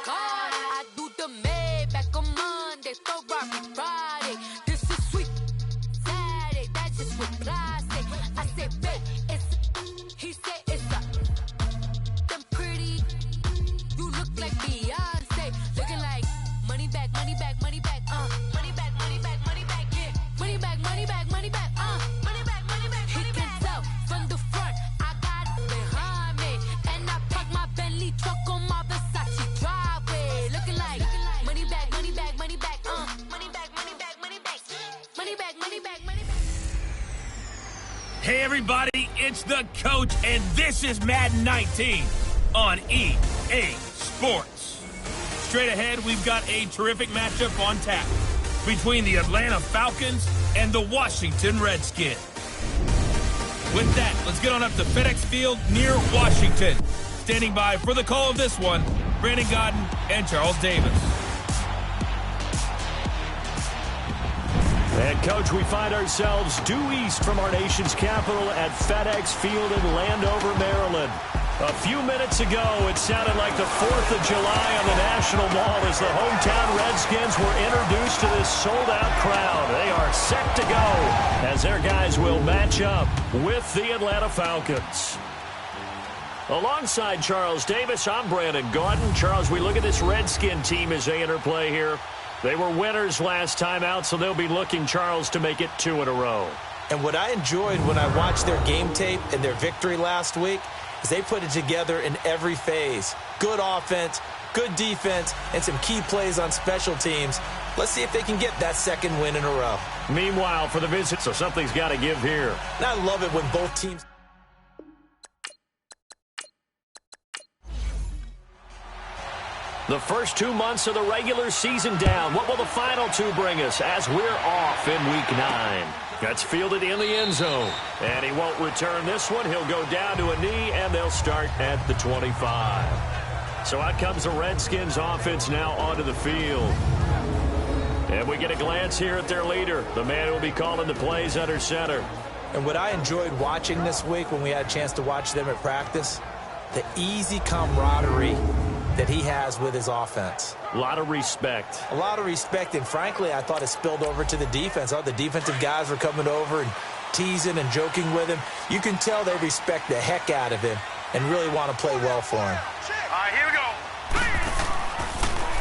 I do the Maybach on Monday, Ferrari Friday. This is sweet Saturday, that's just what plastic. I say, babe, it's, he said it's a, them pretty. You look like Beyonce, looking like money back, money back, money back, money back, money back, money back, yeah. Money back, money back, money back, money back, money back, money back. He can tell from the front, I got it behind me, and I park my Bentley truck on my Versace driveway, looking like money back, money back, money back, money back, money back, money back, money back, money back, money back. Hey everybody, it's the coach, and this is Madden 19 on EA Sports. Straight ahead, we've got a terrific matchup on tap between the Atlanta Falcons and the Washington Redskins. With that, let's get on up to FedEx Field near Washington. Standing by for the call of this one, Brandon Godden and Charles Davis. And, Coach, we find ourselves due east from our nation's capital at FedEx Field in Landover, Maryland. A few minutes ago, it sounded like the 4th of July on the National Mall as the hometown Redskins were introduced to this sold-out crowd. They are set to go as their guys will match up with the Atlanta Falcons. Alongside Charles Davis, I'm Brandon Gaudin. Charles, we look at this Redskin team as they interplay here. They were winners last time out, so they'll be looking, Charles, to make it 2 in a row. And what I enjoyed when I watched their game tape and their victory last week is they put it together in every phase. Good offense, good defense, and some key plays on special teams. Let's see if they can get that second win in a row. Meanwhile, for the visit, so something's got to give here. And I love it when both teams... The first 2 months of the regular season down. What will the final 2 bring us as we're off in Week 9? That's fielded in the end zone. And he won't return this one. He'll go down to a knee, and they'll start at the 25. So out comes the Redskins offense now onto the field. And we get a glance here at their leader, the man who will be calling the plays under center. And what I enjoyed watching this week when we had a chance to watch them at practice, the easy camaraderie that he has with his offense. A lot of respect. A lot of respect, and frankly, I thought it spilled over to the defense. The defensive guys were coming over and teasing and joking with him. You can tell they respect the heck out of him and really want to play well for him. All right, here we go.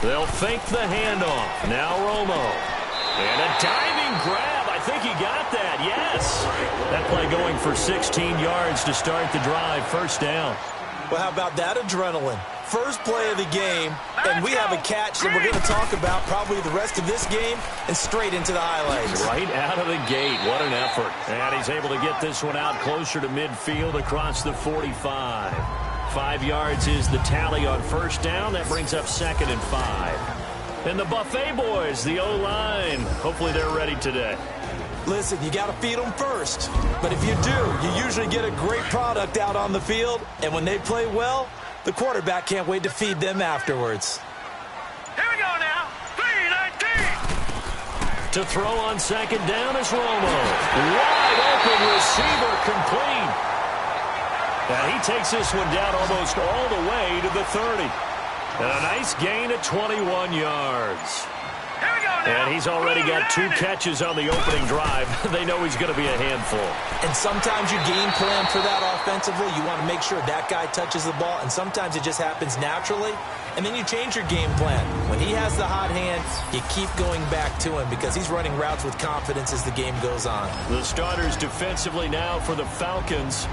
They'll fake the handoff. Now Romo. And a diving grab. I think he got that. Yes. That play going for 16 yards to start the drive. First down. Well, how about that adrenaline? First play of the game, and we have a catch that we're going to talk about probably the rest of this game and straight into the highlights. Right out of the gate. What an effort. And he's able to get this one out closer to midfield across the 45. 5 yards is the tally on first down. That brings up 2nd and 5. And the Buffet boys, the O-line, hopefully they're ready today. Listen, you got to feed them first. But if you do, you usually get a great product out on the field. And when they play well, the quarterback can't wait to feed them afterwards. Here we go now. 3-19. To throw on second down is Romo. Wide open receiver complete. And he takes this one down almost all the way to the 30. And a nice gain of 21 yards. Here we go now. And he's already got 2 catches on the opening drive. They know he's going to be a handful. And sometimes you game plan for that offensively. You want to make sure that guy touches the ball, and sometimes it just happens naturally. And then you change your game plan. When he has the hot hand, you keep going back to him because he's running routes with confidence as the game goes on. The starters defensively now for the Falcons.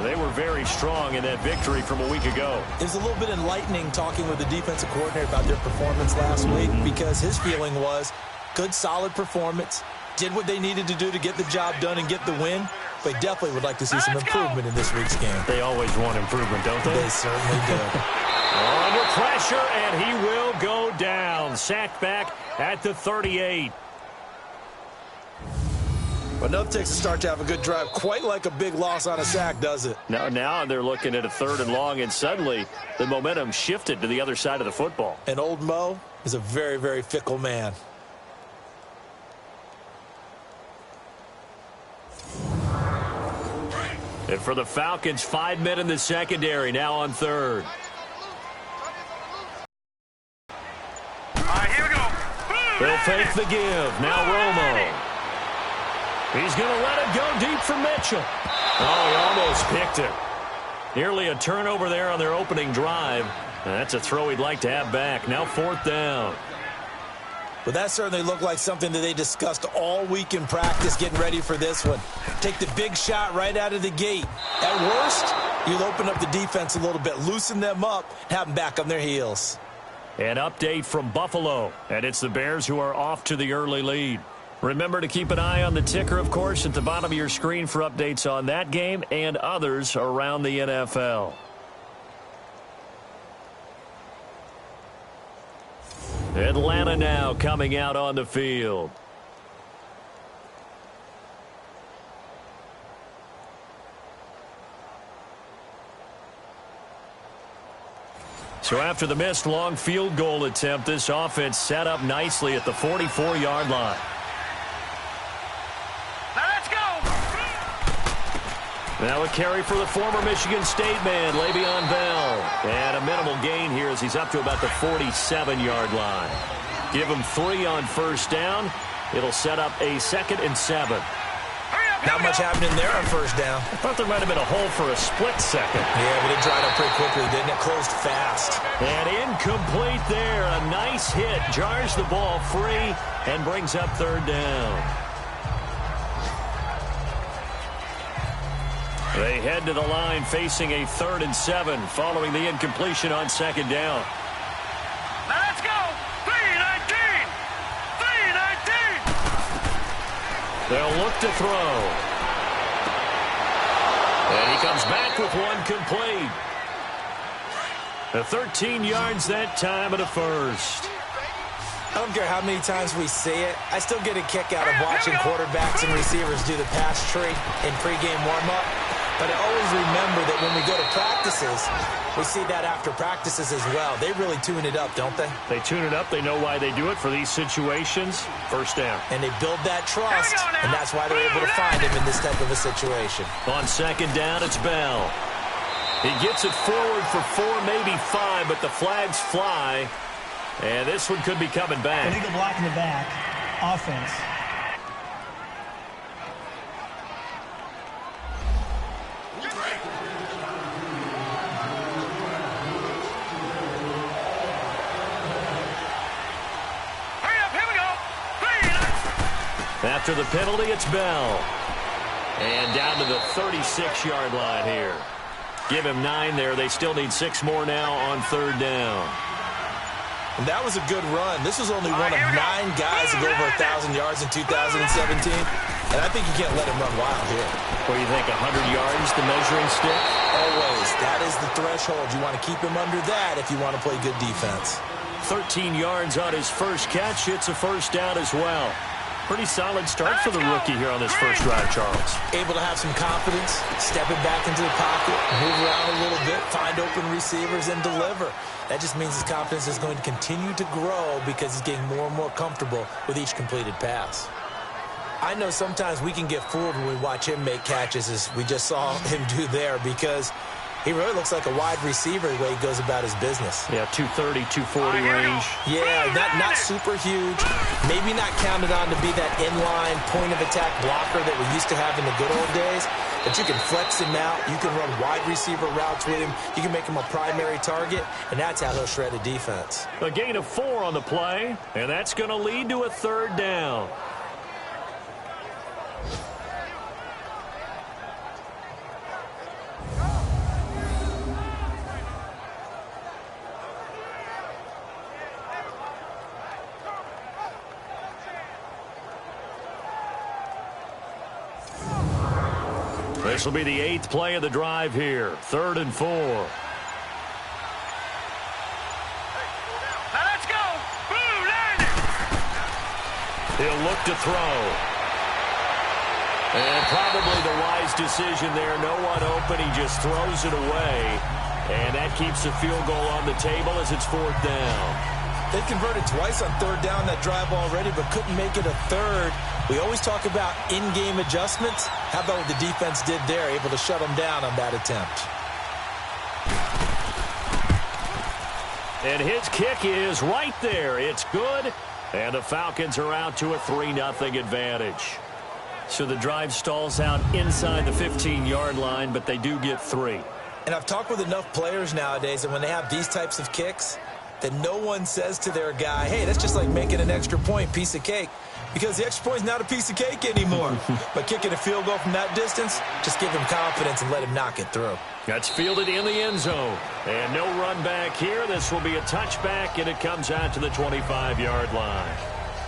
They were very strong in that victory from a week ago. It was a little bit enlightening talking with the defensive coordinator about their performance last week because his feeling was good, solid performance, did what they needed to do to get the job done and get the win, but definitely would like to see some improvement in this week's game. They always want improvement, don't they? They certainly do. Under pressure, and he will go down. Sacked back at the 38. But nothing takes a start to have a good drive. Quite like a big loss on a sack, does it? Now they're looking at a 3rd and long, and suddenly the momentum shifted to the other side of the football. And old Mo is a very, very fickle man. And for the Falcons, 5 men in the secondary, now on third. All right, here we go. They'll fake the give. Now Romo. He's going to let it go deep for Mitchell. Oh, he almost picked it. Nearly a turnover there on their opening drive. That's a throw he'd like to have back. Now 4th down. But that certainly looked like something that they discussed all week in practice getting ready for this one. Take the big shot right out of the gate. At worst, you'll open up the defense a little bit, loosen them up, have them back on their heels. An update from Buffalo, and it's the Bears who are off to the early lead. Remember to keep an eye on the ticker, of course, at the bottom of your screen for updates on that game and others around the NFL. Atlanta now coming out on the field. So after the missed long field goal attempt, this offense set up nicely at the 44-yard line. Let's go. Now a carry for the former Michigan State man, Le'Veon Bell. And a minimal gain here as he's up to about the 47-yard line. Give him 3 on first down. It'll set up a 2nd and 7. Not much happening there on first down. I thought there might have been a hole for a split second. Yeah, but it dried up pretty quickly, didn't it? Closed fast. And incomplete there. A nice hit. Jars the ball free and brings up 3rd down. They head to the line facing a 3rd and 7 following the incompletion on 2nd down. Now let's go. 3-19. 3-19. They'll look to throw. And he comes back with one complete. The 13 yards that time at a first. I don't care how many times we say it. I still get a kick out of watching quarterbacks and receivers do the pass tree in pregame warm-up. But I always remember that when we go to practices, we see that after practices as well. They really tune it up, don't they? They tune it up. They know why they do it for these situations. First down. And they build that trust, and that's why they're able to find him in this type of a situation. On 2nd down, it's Bell. He gets it forward for 4, maybe 5, but the flags fly. And this one could be coming back. Illegal block in the back. Offense. After the penalty, it's Bell. And down to the 36-yard line here. Give him 9 there. They still need 6 more now on 3rd down. And that was a good run. This was only one of 9 guys to go over 1,000 yards in 2017. And I think you can't let him run wild here. What do you think, 100 yards, the measuring stick? Always. That is the threshold. You want to keep him under that if you want to play good defense. 13 yards on his first catch. It's a first down as well. Pretty solid start for the rookie here on this first drive, Charles. Able to have some confidence, stepping back into the pocket, move around a little bit, find open receivers, and deliver. That just means his confidence is going to continue to grow because he's getting more and more comfortable with each completed pass. I know sometimes we can get fooled when we watch him make catches, as we just saw him do there, because he really looks like a wide receiver the way he goes about his business. Yeah, 230, 240 range. Yeah, not super huge. Maybe not counted on to be that inline point-of-attack blocker that we used to have in the good old days. But you can flex him out. You can run wide receiver routes with him. You can make him a primary target, and that's how he'll shred a defense. A gain of 4 on the play, and that's going to lead to a 3rd down. This will be the 8th play of the drive here. 3rd and 4. Now let's go. Boom, landed. He'll look to throw. And probably the wise decision there. No one open. He just throws it away. And that keeps the field goal on the table as it's 4th down. They converted twice on third down that drive already, but couldn't make it a third. We always talk about in-game adjustments. How about what the defense did there, able to shut them down on that attempt? And his kick is right there. It's good. And the Falcons are out to a 3-0 advantage. So the drive stalls out inside the 15-yard line, but they do get 3. And I've talked with enough players nowadays, and when they have these types of kicks, that no one says to their guy, hey, that's just like making an extra point, piece of cake. Because the extra point is not a piece of cake anymore. But kicking a field goal from that distance, just give him confidence and let him knock it through. That's fielded in the end zone. And no run back here. This will be a touchback, and it comes out to the 25-yard line.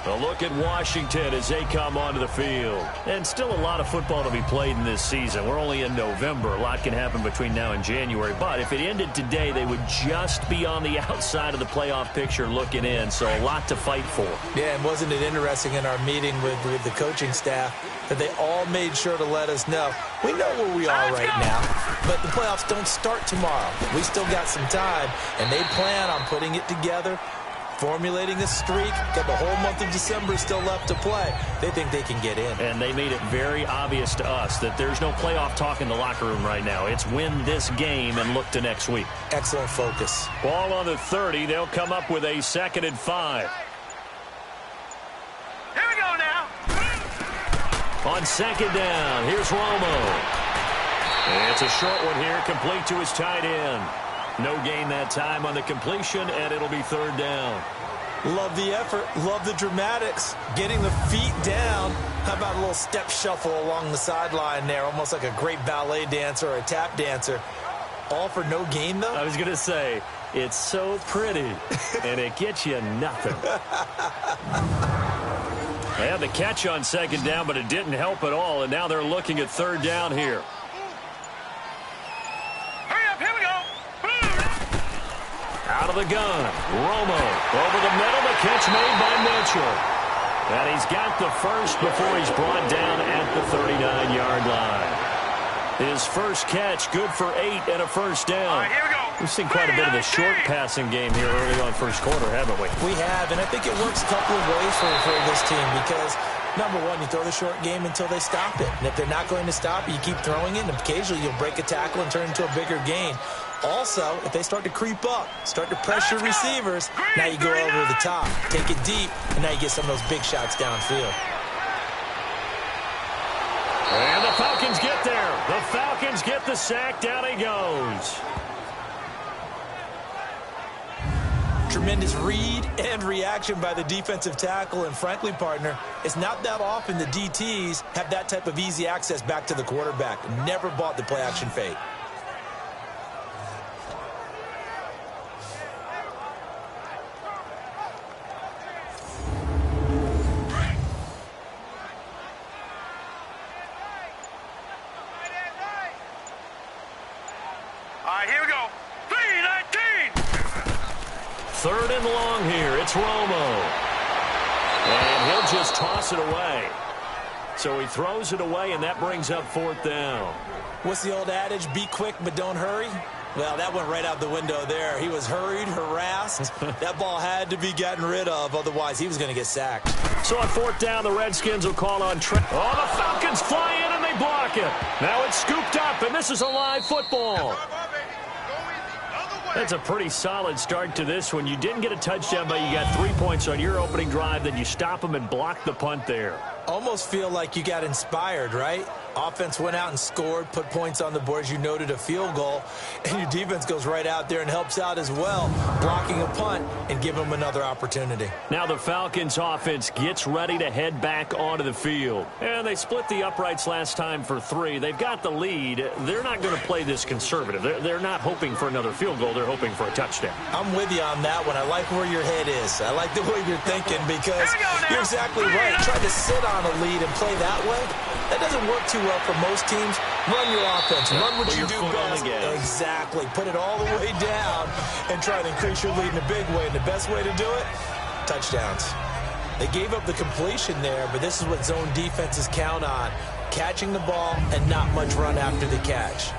A look at Washington as they come onto the field. And still a lot of football to be played in this season. We're only in November. A lot can happen between now and January. But if it ended today, they would just be on the outside of the playoff picture looking in. So a lot to fight for. Yeah, and wasn't it interesting in our meeting with the coaching staff that they all made sure to let us know, we know where we are right now, but the playoffs don't start tomorrow. We still got some time, and they plan on putting it together, formulating a streak, got the whole month of December still left to play. They think they can get in. And they made it very obvious to us that there's no playoff talk in the locker room right now. It's win this game and look to next week. Excellent focus. Ball on the 30. They'll come up with a 2nd and 5. Here we go now. On 2nd down, here's Romo. It's a short one here, complete to his tight end. No gain that time on the completion, and it'll be 3rd down. Love the effort. Love the dramatics. Getting the feet down. How about a little step shuffle along the sideline there, almost like a great ballet dancer or a tap dancer. All for no gain, though? I was going to say, it's so pretty, and it gets you nothing. They had the catch on 2nd down, but it didn't help at all, and now they're looking at 3rd down here. Out of the gun, Romo over the middle, the catch made by Mitchell. And he's got the first before he's brought down at the 39-yard line. His first catch, good for 8 and a 1st down. All right, here we go. We've seen quite a bit of a short passing game here early on first quarter, haven't we? We have, and I think it works a couple of ways for this team because, number one, you throw the short game until they stop it. And if they're not going to stop it, you keep throwing it, and occasionally you'll break a tackle and turn it into a bigger gain. Also, if they start to creep up, start to pressure receivers, now you go over the top, take it deep, and now you get some of those big shots downfield. And the Falcons get there. The Falcons get the sack. Down he goes. Tremendous read and reaction by the defensive tackle, and frankly, partner, it's not that often the DTs have that type of easy access back to the quarterback. Never bought the play-action fake. All right, here we go. 3-19. 3rd and long here. It's Romo. And he'll just toss it away. So he throws it away, and that brings up 4th down. What's the old adage? Be quick, but don't hurry. Well, that went right out the window there. He was hurried, harassed. That ball had to be gotten rid of. Otherwise, he was going to get sacked. So on 4th down, the Redskins will call on Trent. Oh, the Falcons fly in, and they block it. Now it's scooped up, and this is a live football. That's a pretty solid start to this one. You didn't get a touchdown, but you got 3 points on your opening drive. Then you stop them and block the punt there. Almost feel like you got inspired, right? Offense went out and scored, put points on the board, as you noted, a field goal, and your defense goes right out there and helps out as well, blocking a punt and give them another opportunity. Now the Falcons offense gets ready to head back onto the field. And they split the uprights last time for 3. They've got the lead. They're not going to play this conservative. They're not hoping for another field goal. They're hoping for a touchdown. I'm with you on that one. I like where your head is. I like the way you're thinking because you're exactly right. Trying to sit on a lead and play that way, that doesn't work too well for most teams. Run your offense. Run what you do best. Exactly. Put it all the way down and try to increase your lead in a big way. And the best way to do it, touchdowns. They gave up the completion there, but this is what zone defenses count on. Catching the ball and not much run after the catch.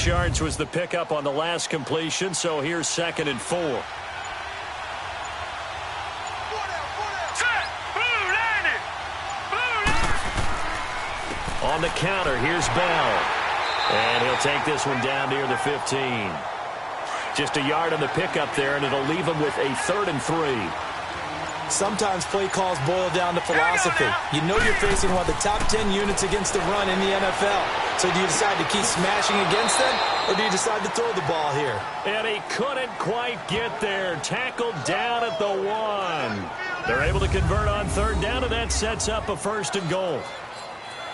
yards was the pickup on the last completion, so here's 2nd and 4. On the counter, here's Bell. And he'll take this one down near the 15. Just a yard on the pickup there, and it'll leave him with a 3rd and 3. Sometimes play calls boil down to philosophy. You know you're facing one of the top 10 units against the run in the NFL. So do you decide to keep smashing against them, or do you decide to throw the ball here? And he couldn't quite get there. Tackled down at the 1. They're able to convert on 3rd down, and that sets up a 1st and goal.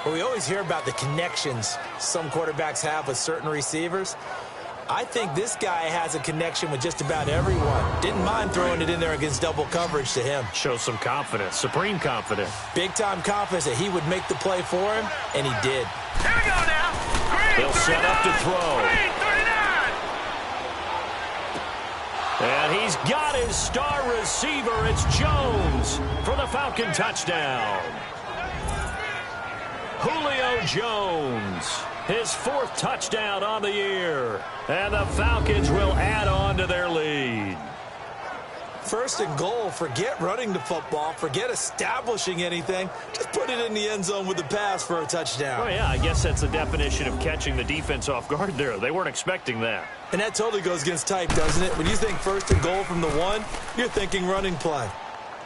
Well, we always hear about the connections some quarterbacks have with certain receivers. I think this guy has a connection with just about everyone. Didn't mind throwing it in there against double coverage to him. Shows some confidence, supreme confidence. Big-time confidence that he would make the play for him, and he did. Here we go now. Green, They'll set up to throw. Green, 39. And he's got his star receiver. It's Jones for the Falcon touchdown. Julio Jones, his 4th touchdown on the year. And the Falcons will add on to their lead. 1st and goal. Forget running the football. Forget establishing anything. Just put it in the end zone with the pass for a touchdown. Oh, yeah, I guess that's the definition of catching the defense off guard there. They weren't expecting that. And that totally goes against type, doesn't it? When you think 1st and goal from the 1, you're thinking running play.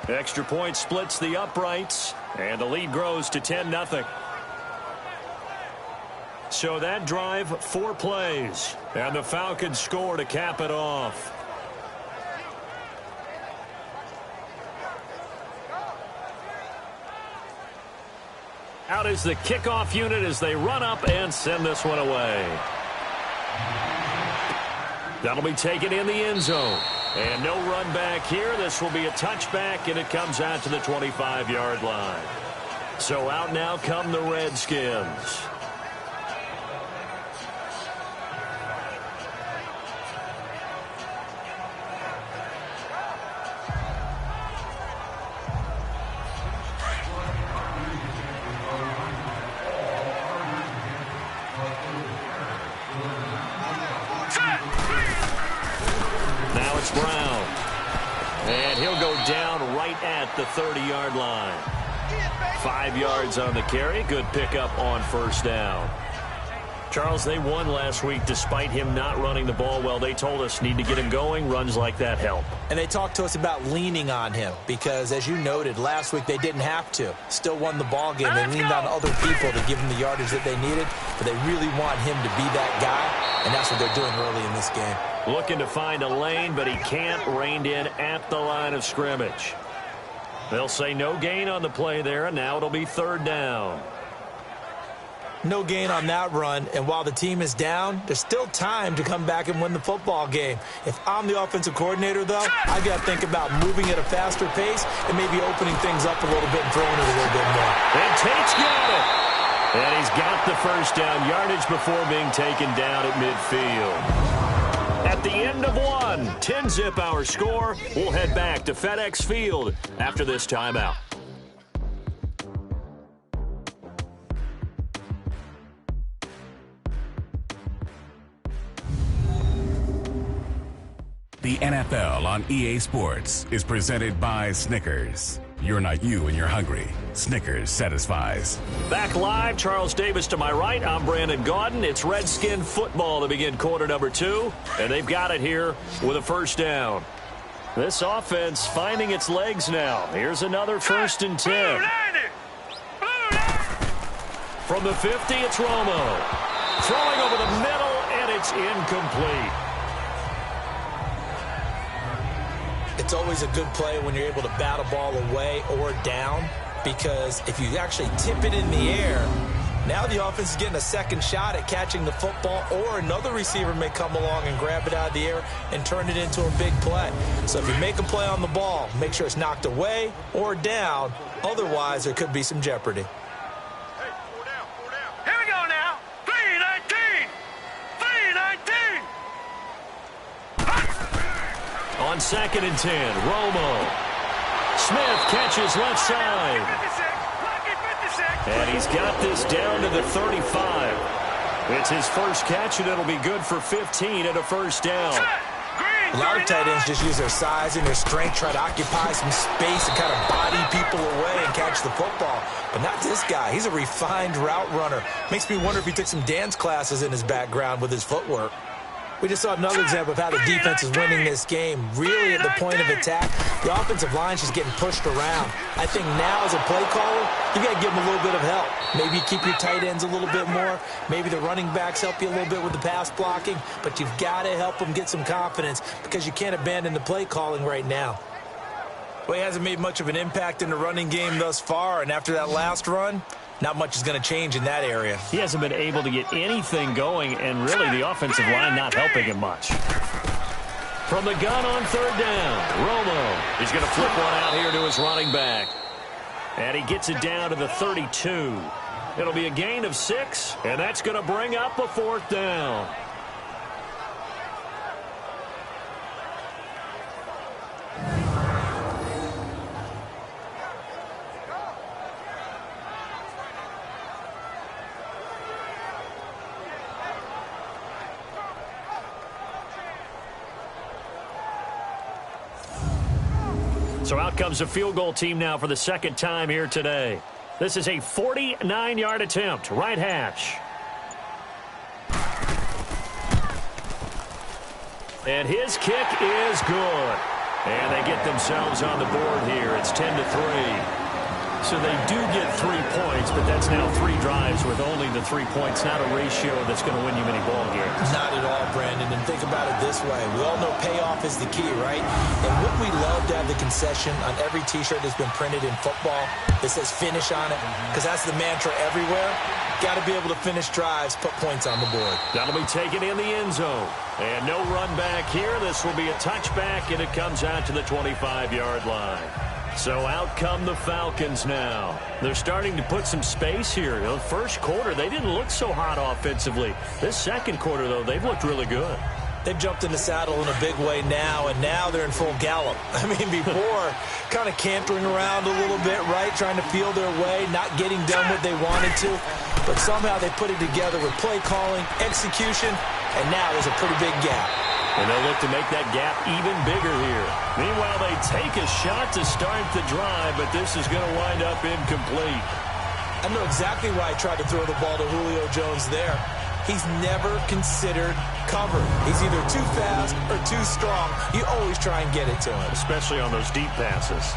Extra point splits the uprights, and the lead grows to 10-0. So that drive, 4 plays, and the Falcons score to cap it off. Out is the kickoff unit as they run up and send this one away. That'll be taken in the end zone. And no run back here. This will be a touchback, and it comes out to the 25-yard line. So out now come the Redskins. Brown. And he'll go down right at the 30-yard line. 5 yards on the carry. Good pickup on 1st down. Charles, they won last week despite him not running the ball well. They told us need to get him going. Runs like that help. And they talked to us about leaning on him because, as you noted, last week they didn't have to. Still won the ball game. They leaned on other people to give him the yardage that they needed, but they really want him to be that guy, and that's what they're doing early in this game. Looking to find a lane, but he can't. Reined in at the line of scrimmage. They'll say no gain on the play there, and now it'll be 3rd down. No gain on that run, and while the team is down, there's still time to come back and win the football game. If I'm the offensive coordinator, though, I got to think about moving at a faster pace and maybe opening things up a little bit and throwing it a little bit more. And Tate's got it. And he's got the 1st down yardage before being taken down at midfield. At the end of 1, 10-zip our score. We'll head back to FedEx Field after this timeout. The NFL on EA Sports is presented by Snickers. You're not you when you're hungry. Snickers satisfies. Back live, Charles Davis to my right. I'm Brandon Gaudin. It's Redskin football to begin quarter number 2, and they've got it here with a 1st down. This offense finding its legs now. Here's another 1st and 10. From the 50, it's Romo. Throwing over the middle, and it's incomplete. It's always a good play when you're able to bat a ball away or down, because if you actually tip it in the air, now the offense is getting a second shot at catching the football, or another receiver may come along and grab it out of the air and turn it into a big play. So if you make a play on the ball, make sure it's knocked away or down. Otherwise, there could be some jeopardy. Here we go now. 3-19. 3-19. On 2nd and 10, Romo. Smith catches left side. And he's got this down to the 35. It's his first catch, and it'll be good for 15 and a first down. A lot of tight ends just use their size and their strength, try to occupy some space and kind of body people away and catch the football. But not this guy. He's a refined route runner. Makes me wonder if he took some dance classes in his background with his footwork. We just saw another example of how the defense is winning this game. Really at the point of attack, the offensive line's just getting pushed around. I think now as a play caller, you got to give them a little bit of help. Maybe keep your tight ends a little bit more. Maybe the running backs help you a little bit with the pass blocking. But you've got to help them get some confidence because you can't abandon the play calling right now. Well, he hasn't made much of an impact in the running game thus far. And after that last run, not much is going to change in that area. He hasn't been able to get anything going, and really the offensive line not helping him much. From the gun on third down, Romo. He's going to flip one out here to his running back. And he gets it down to the 32. It'll be a gain of 6, and that's going to bring up a fourth down. So out comes a field goal team now for the second time here today. This is a 49-yard attempt, right hash. And his kick is good. And they get themselves on the board here. It's 10-3. So they do get 3 points, but that's now 3 drives with only the 3 points. Not a ratio that's going to win you many ball games. Not at all, Brandon. And think about it this way. We all know payoff is the key, right? And wouldn't we love to have the concession on every T-shirt that's been printed in football that says finish on it? Because that's the mantra everywhere. Got to be able to finish drives, put points on the board. That'll be taken in the end zone. And no run back here. This will be a touchback, and it comes out to the 25-yard line. So out come the Falcons now. They're starting to put some space here. The first quarter, they didn't look so hot offensively. This second quarter, though, they've looked really good. They've jumped in the saddle in a big way now, and now they're in full gallop. I mean, before, kind of cantering around a little bit, right, trying to feel their way, not getting done what they wanted to. But somehow they put it together with play calling, execution, and now there's a pretty big gap. And they'll look to make that gap even bigger here. Meanwhile, they take a shot to start the drive, but this is going to wind up incomplete. I know exactly why I tried to throw the ball to Julio Jones there. He's never considered cover. He's either too fast or too strong. You always try and get it to him. Especially on those deep passes.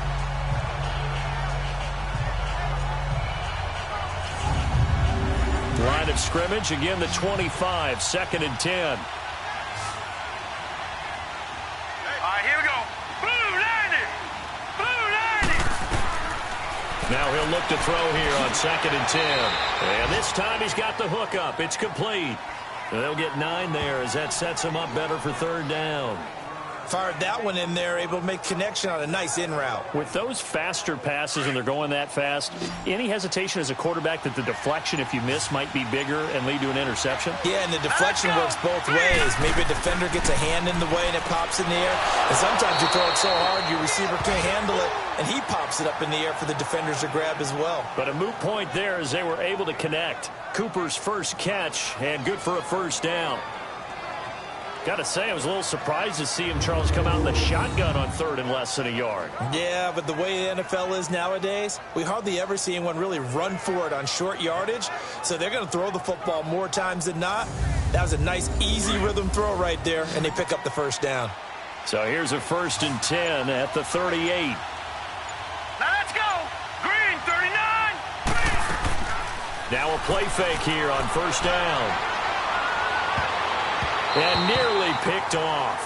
Line of scrimmage, again the 25, 2nd and 10. Now he'll look to throw here on 2nd and 10. And this time he's got the hook up. It's complete. And they'll get 9 there as that sets him up better for third down. Fired that one in there, able to make connection on a nice in route. With those faster passes and they're going that fast, any hesitation as a quarterback that the deflection, if you miss, might be bigger and lead to an interception? Yeah, and the deflection works both ways. Maybe a defender gets a hand in the way and it pops in the air. And sometimes you throw it so hard your receiver can't handle it, and he pops it up in the air for the defenders to grab as well. But a moot point there as they were able to connect. Cooper's first catch, and good for a first down. Got to say, I was a little surprised to see him, Charles, come out in the shotgun on 3rd and less than a yard. Yeah, but the way the NFL is nowadays, we hardly ever see anyone really run for it on short yardage. So they're going to throw the football more times than not. That was a nice, easy rhythm throw right there, and they pick up the first down. So here's a 1st and 10 at the 38. Now let's go. Green, 39. Now a play fake here on first down. And nearly picked off.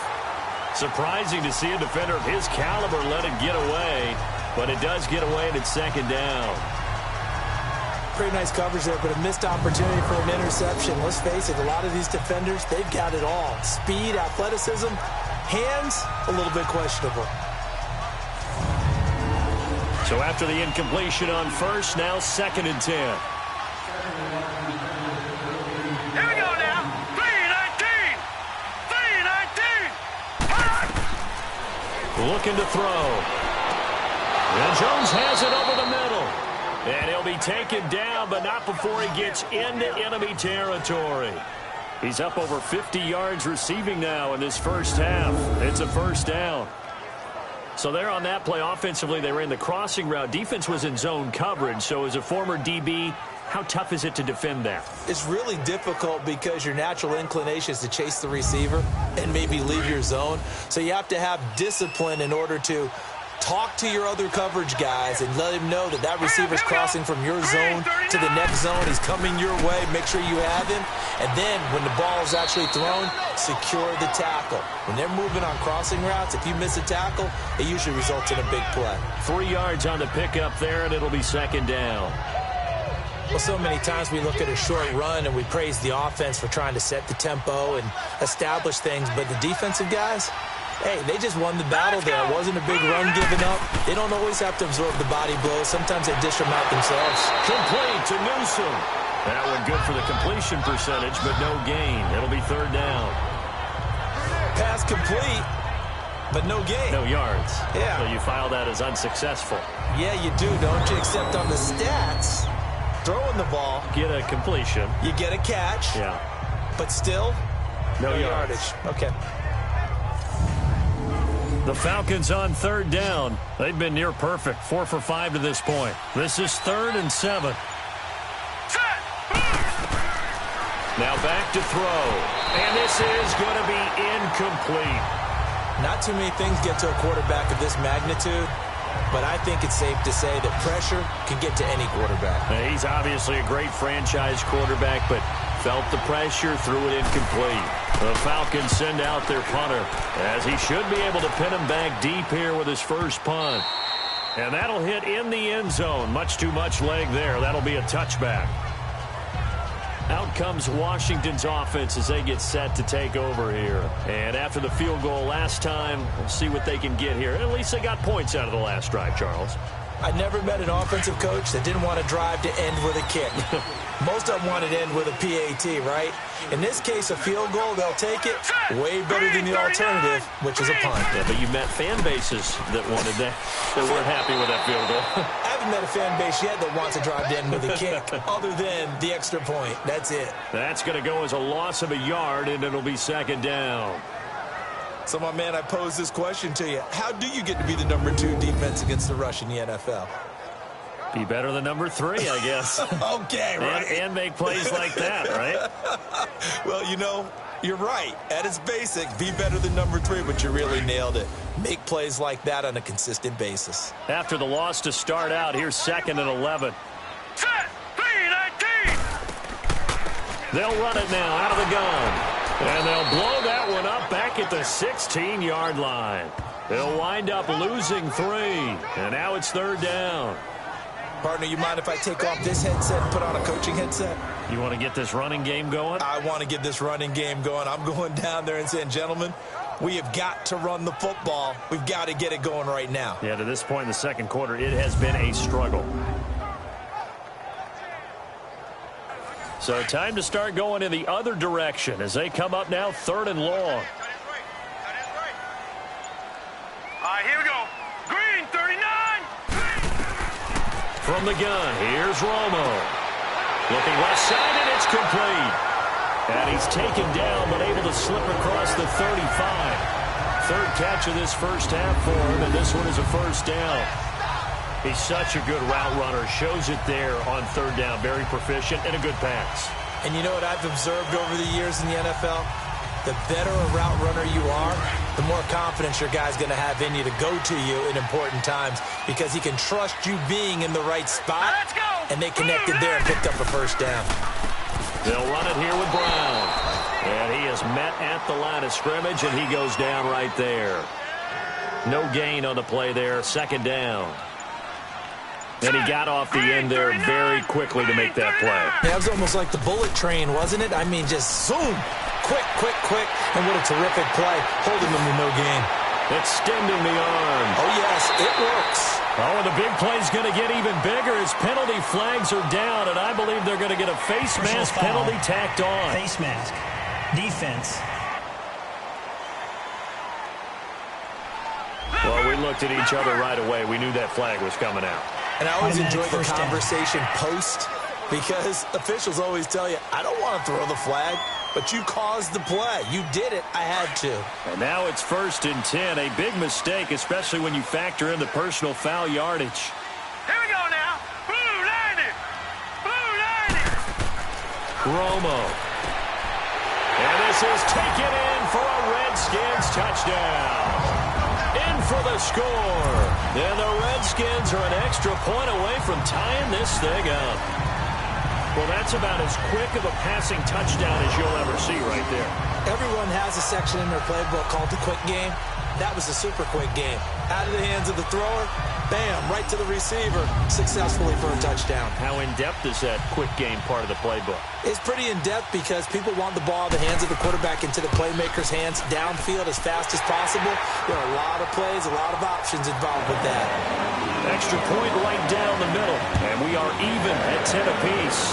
Surprising to see a defender of his caliber let it get away, but it does get away and it's 2nd down. Pretty nice coverage there, but a missed opportunity for an interception. Let's face it, a lot of these defenders, they've got it all. Speed, athleticism, hands, a little bit questionable. So after the incompletion on first, now 2nd and 10. Looking to throw. And Jones has it over the middle. And he'll be taken down, but not before he gets into enemy territory. He's up over 50 yards receiving now in this first half. It's a first down. So there on that play, offensively, they ran the crossing route. Defense was in zone coverage, so as a former DB, how tough is it to defend that? It's really difficult because your natural inclination is to chase the receiver and maybe leave your zone. So you have to have discipline in order to talk to your other coverage guys and let him know that that receiver's crossing from your zone to the next zone. He's coming your way. Make sure you have him. And then when the ball is actually thrown, secure the tackle. When they're moving on crossing routes, if you miss a tackle, it usually results in a big play. 3 yards on the pickup there, and it'll be second down. Well, so many times we look at a short run and we praise the offense for trying to set the tempo and establish things, but the defensive guys, hey, they just won the battle there. It wasn't a big run given up. They don't always have to absorb the body blows. Sometimes they dish them out themselves. Complete to Newsom. That one good for the completion percentage, but no gain. It'll be third down. Pass complete, but no gain. No yards. Yeah. So you file that as unsuccessful. Yeah, you do, don't you? Except on the stats, throwing the ball, Get a completion. you get a catch, Yeah. but still, No yardage. Okay. The Falcons on third down. They've been near perfect. 4 for 5 to this point. This is 3rd and 7. Now back to throw. And this is going to be incomplete. Not too many things get to a quarterback of this magnitude, but I think it's safe to say that pressure can get to any quarterback. He's obviously a great franchise quarterback, but felt the pressure, threw it incomplete. The Falcons send out their punter, as he should be able to pin him back deep here with his first punt. And that'll hit in the end zone. Much too much leg there. That'll be a touchback. Out comes Washington's offense as they get set to take over here. And after the field goal last time, we'll see what they can get here. At least they got points out of the last drive, Charles. I never met an offensive coach that didn't want to drive to end with a kick. Most of them wanted to end with a PAT, right? In this case, a field goal, they'll take it. Way better than the alternative, which is a punt. Yeah, but you met fan bases that wanted that weren't happy with that field goal. I haven't met a fan base yet that wants to drive to end with a kick, other than the extra point. That's it. That's going to go as a loss of a yard, and it'll be second down. So, my man, I pose this question to you. How do you get to be the number 2 defense against the rush in the NFL? Be better than number 3, I guess. Okay, right. And make plays like that, right? Well, you know, you're right. At its basic, be better than number 3, but you really nailed it. Make plays like that on a consistent basis. After the loss to start out, here's 2nd and 11. Set. 3-19. They'll run it now out of the gun. And they'll blow that one up back at the 16-yard line. They'll wind up losing 3. And now it's third down. Partner, you mind if I take off this headset and put on a coaching headset? You want to get this running game going? I want to get this running game going. I'm going down there and saying, gentlemen, we have got to run the football. We've got to get it going right now. Yeah, to this point in the second quarter, it has been a struggle. So time to start going in the other direction as they come up now 3rd and long. All right, here we go. Green, 39. From the gun, here's Romo. Looking left side, and it's complete. And he's taken down, but able to slip across the 35. 3rd catch of this first half for him, and this one is a first down. He's such a good route runner. Shows it there on 3rd down. Very proficient and a good pass. And you know what I've observed over the years in the NFL? The better a route runner you are, the more confidence your guy's going to have in you to go to you in important times because he can trust you being in the right spot. Let's go. And they connected there and picked up a first down. They'll run it here with Brown. And he is met at the line of scrimmage, and he goes down right there. No gain on the play there. 2nd down. And he got off the end there very quickly to make that play. Yeah, it was almost like the bullet train, wasn't it? I mean, just zoom. Quick, quick, quick. And what a terrific play. Holding them to no gain. Extending the arm. Oh, yes, it works. Oh, and the big play's going to get even bigger as penalty flags are down, and I believe they're going to get a face mask penalty tacked on. Face mask. Defense. Well, we looked at each other right away. We knew that flag was coming out. And I always enjoy the First down. conversation post, because officials always tell you, I don't want to throw the flag, but you caused the play. You did it. I had to. And now it's 1st and 10. A big mistake, especially when you factor in the personal foul yardage. Here we go now. Blue line it. Blue line it. Romo. And this is taken in for a Redskins touchdown. In for the score. And the Redskins are an extra point away from tying this thing up. Well, that's about as quick of a passing touchdown as you'll ever see right there. Everyone has a section in their playbook called the quick game. That was a super quick game. Out of the hands of the thrower, bam, right to the receiver, successfully for a touchdown. How in-depth is that quick game part of the playbook? It's pretty in-depth because people want the ball in the hands of the quarterback into the playmaker's hands downfield as fast as possible. There are a lot of plays, a lot of options involved with that. Extra point right down the middle, and we are even at 10 apiece.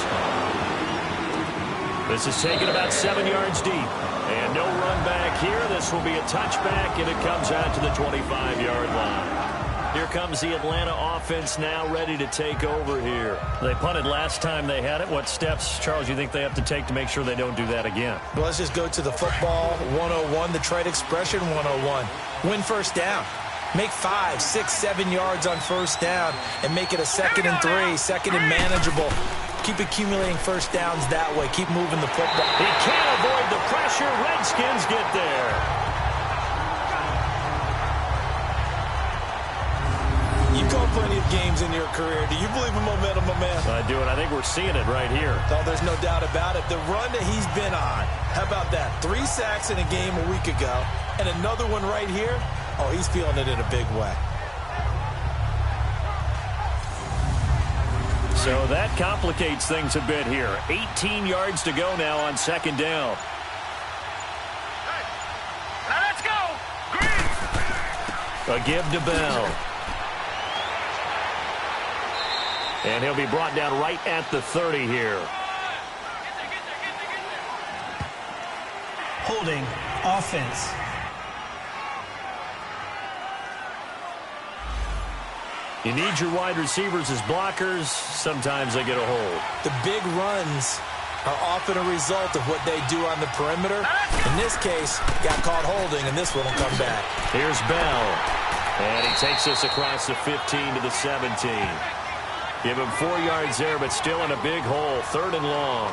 This is taken about 7 yards deep. And no run back here. This will be a touchback, and it comes out to the 25-yard line. Here comes the Atlanta offense now ready to take over here. They punted last time they had it. What steps, Charles, you think they have to take to make sure they don't do that again? Well, let's just go to the football 101, the trade expression 101. Win first down. Make 5, 6, 7 yards on first down and make it a 2nd and 3, 2nd and manageable. Keep accumulating first downs that way. Keep moving the football. He can't avoid the pressure. Redskins get there. You call plenty of games in your career. Do you believe in momentum, my man? I do, and I think we're seeing it right here. Oh, there's no doubt about it. The run that he's been on. How about that? 3 sacks in a game a week ago, and another one right here. Oh, he's feeling it in a big way. So that complicates things a bit here. 18 yards to go now on 2nd down. Now let's go. Green. A give to Bell. And he'll be brought down right at the 30 here. Holding. Offense. You need your wide receivers as blockers. Sometimes they get a hold. The big runs are often a result of what they do on the perimeter. In this case, got caught holding, and this one will come back. Here's Bell. And he takes us across the 15 to the 17. Give him 4 yards there, but still in a big hole. 3rd and long.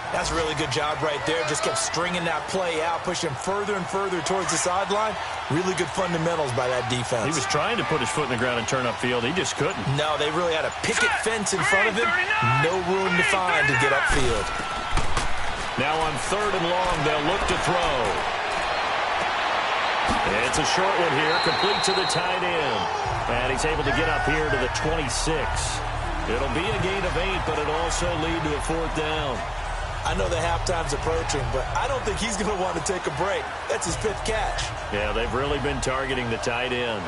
That's a really good job right there. Just kept stringing that play out, pushing further and further towards the sideline. Really good fundamentals by that defense. He was trying to put his foot in the ground and turn upfield. He just couldn't. No, they really had a picket fence in front of him. No room to find to get upfield. Now on 3rd and long, they'll look to throw. It's a short one here, complete to the tight end. And he's able to get up here to the 26. It'll be a gain of 8, but it'll also lead to a 4th down. I know the halftime's approaching, but I don't think he's going to want to take a break. That's his 5th catch. Yeah, they've really been targeting the tight end.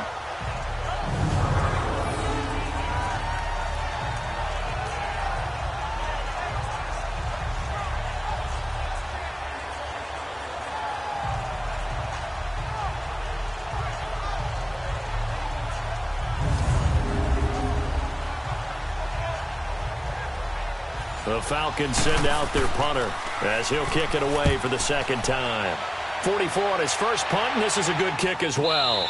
The Falcons send out their punter as he'll kick it away for the 2nd time. 44 on his first punt, and this is a good kick as well.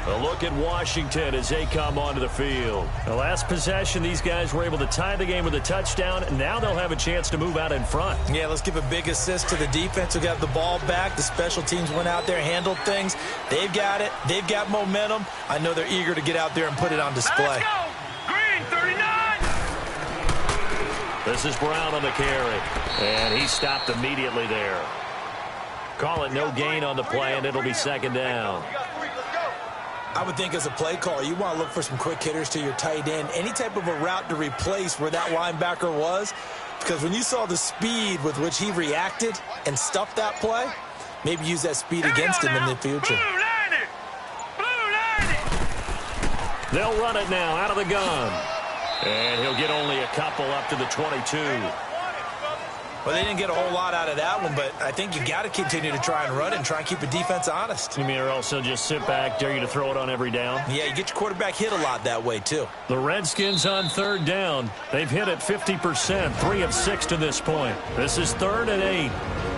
A look at Washington as they come onto the field. The last possession, these guys were able to tie the game with a touchdown, and now they'll have a chance to move out in front. Yeah, let's give a big assist to the defense who got the ball back. The special teams went out there, handled things. They've got it. They've got momentum. I know they're eager to get out there and put it on display. Let's go. Green, 39. This is Brown on the carry, and he stopped immediately there. Call it no gain on the play, and it'll be 2nd down. I would think as a play call, you want to look for some quick hitters to your tight end. Any type of a route to replace where that linebacker was. Because when you saw the speed with which he reacted and stuffed that play, maybe use that speed against him in the future. Blue line it. Blue line it. They'll run it now out of the gun. And he'll get only a couple up to the 22. Well, they didn't get a whole lot out of that one, but I think you got to continue to try and run it and try and keep the defense honest. You mean or also just sit back, dare you to throw it on every down? Yeah, you get your quarterback hit a lot that way, too. The Redskins on third down. They've hit it 50%, 3 of 6 to this point. This is 3rd and 8.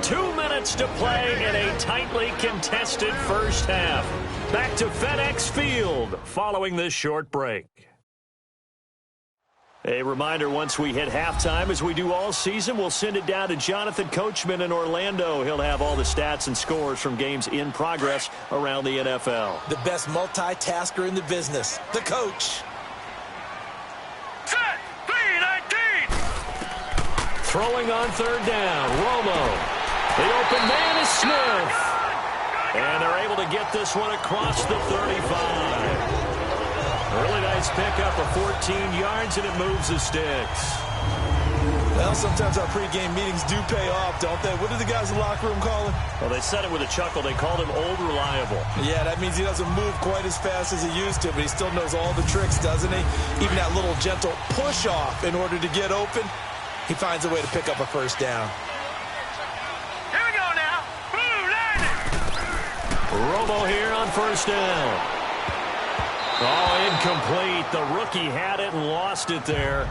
2 minutes to play in a tightly contested first half. Back to FedEx Field following this short break. A reminder, once we hit halftime, as we do all season, we'll send it down to Jonathan Coachman in Orlando. He'll have all the stats and scores from games in progress around the NFL. The best multitasker in the business, the coach. Set, 3-19. Throwing on third down, Romo. The open man is Smith. And they're able to get this one across the 35. Really nice pickup of 14 yards, and it moves the sticks. Well, sometimes our pregame meetings do pay off, don't they? What did the guys in the locker room call him? Well, they said it with a chuckle. They called him Old Reliable. Yeah, that means he doesn't move quite as fast as he used to, but he still knows all the tricks, doesn't he? Even that little gentle push-off in order to get open, he finds a way to pick up a first down. Here we go now. Blue landing. Romo here on first down. Oh, incomplete. The rookie had it and lost it there.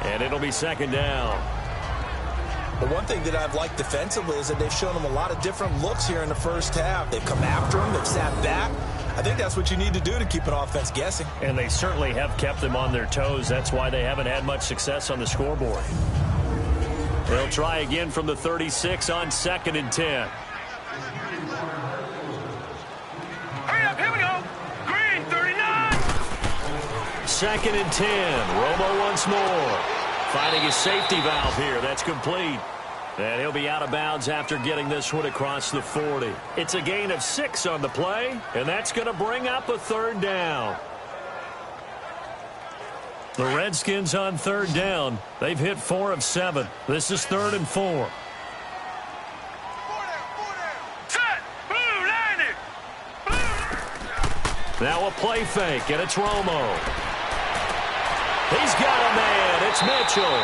And it'll be second down. The one thing that I've liked defensively is that they've shown him a lot of different looks here in the first half. They've come after him. They've sat back. I think that's what you need to do to keep an offense guessing. And they certainly have kept them on their toes. That's why they haven't had much success on the scoreboard. They'll try again from the 36 on 2nd and 10. Hurry up, here we go. Green, 39. 2nd and 10. Romo once more. Finding his safety valve here. That's complete. And he'll be out of bounds after getting this one across the 40. It's a gain of 6 on the play, and that's going to bring up a third down. The Redskins on third down. They've hit 4 of 7. This is 3rd and 4. Set, blue landing. Now a play fake, and it's Romo. He's got a man. It's Mitchell.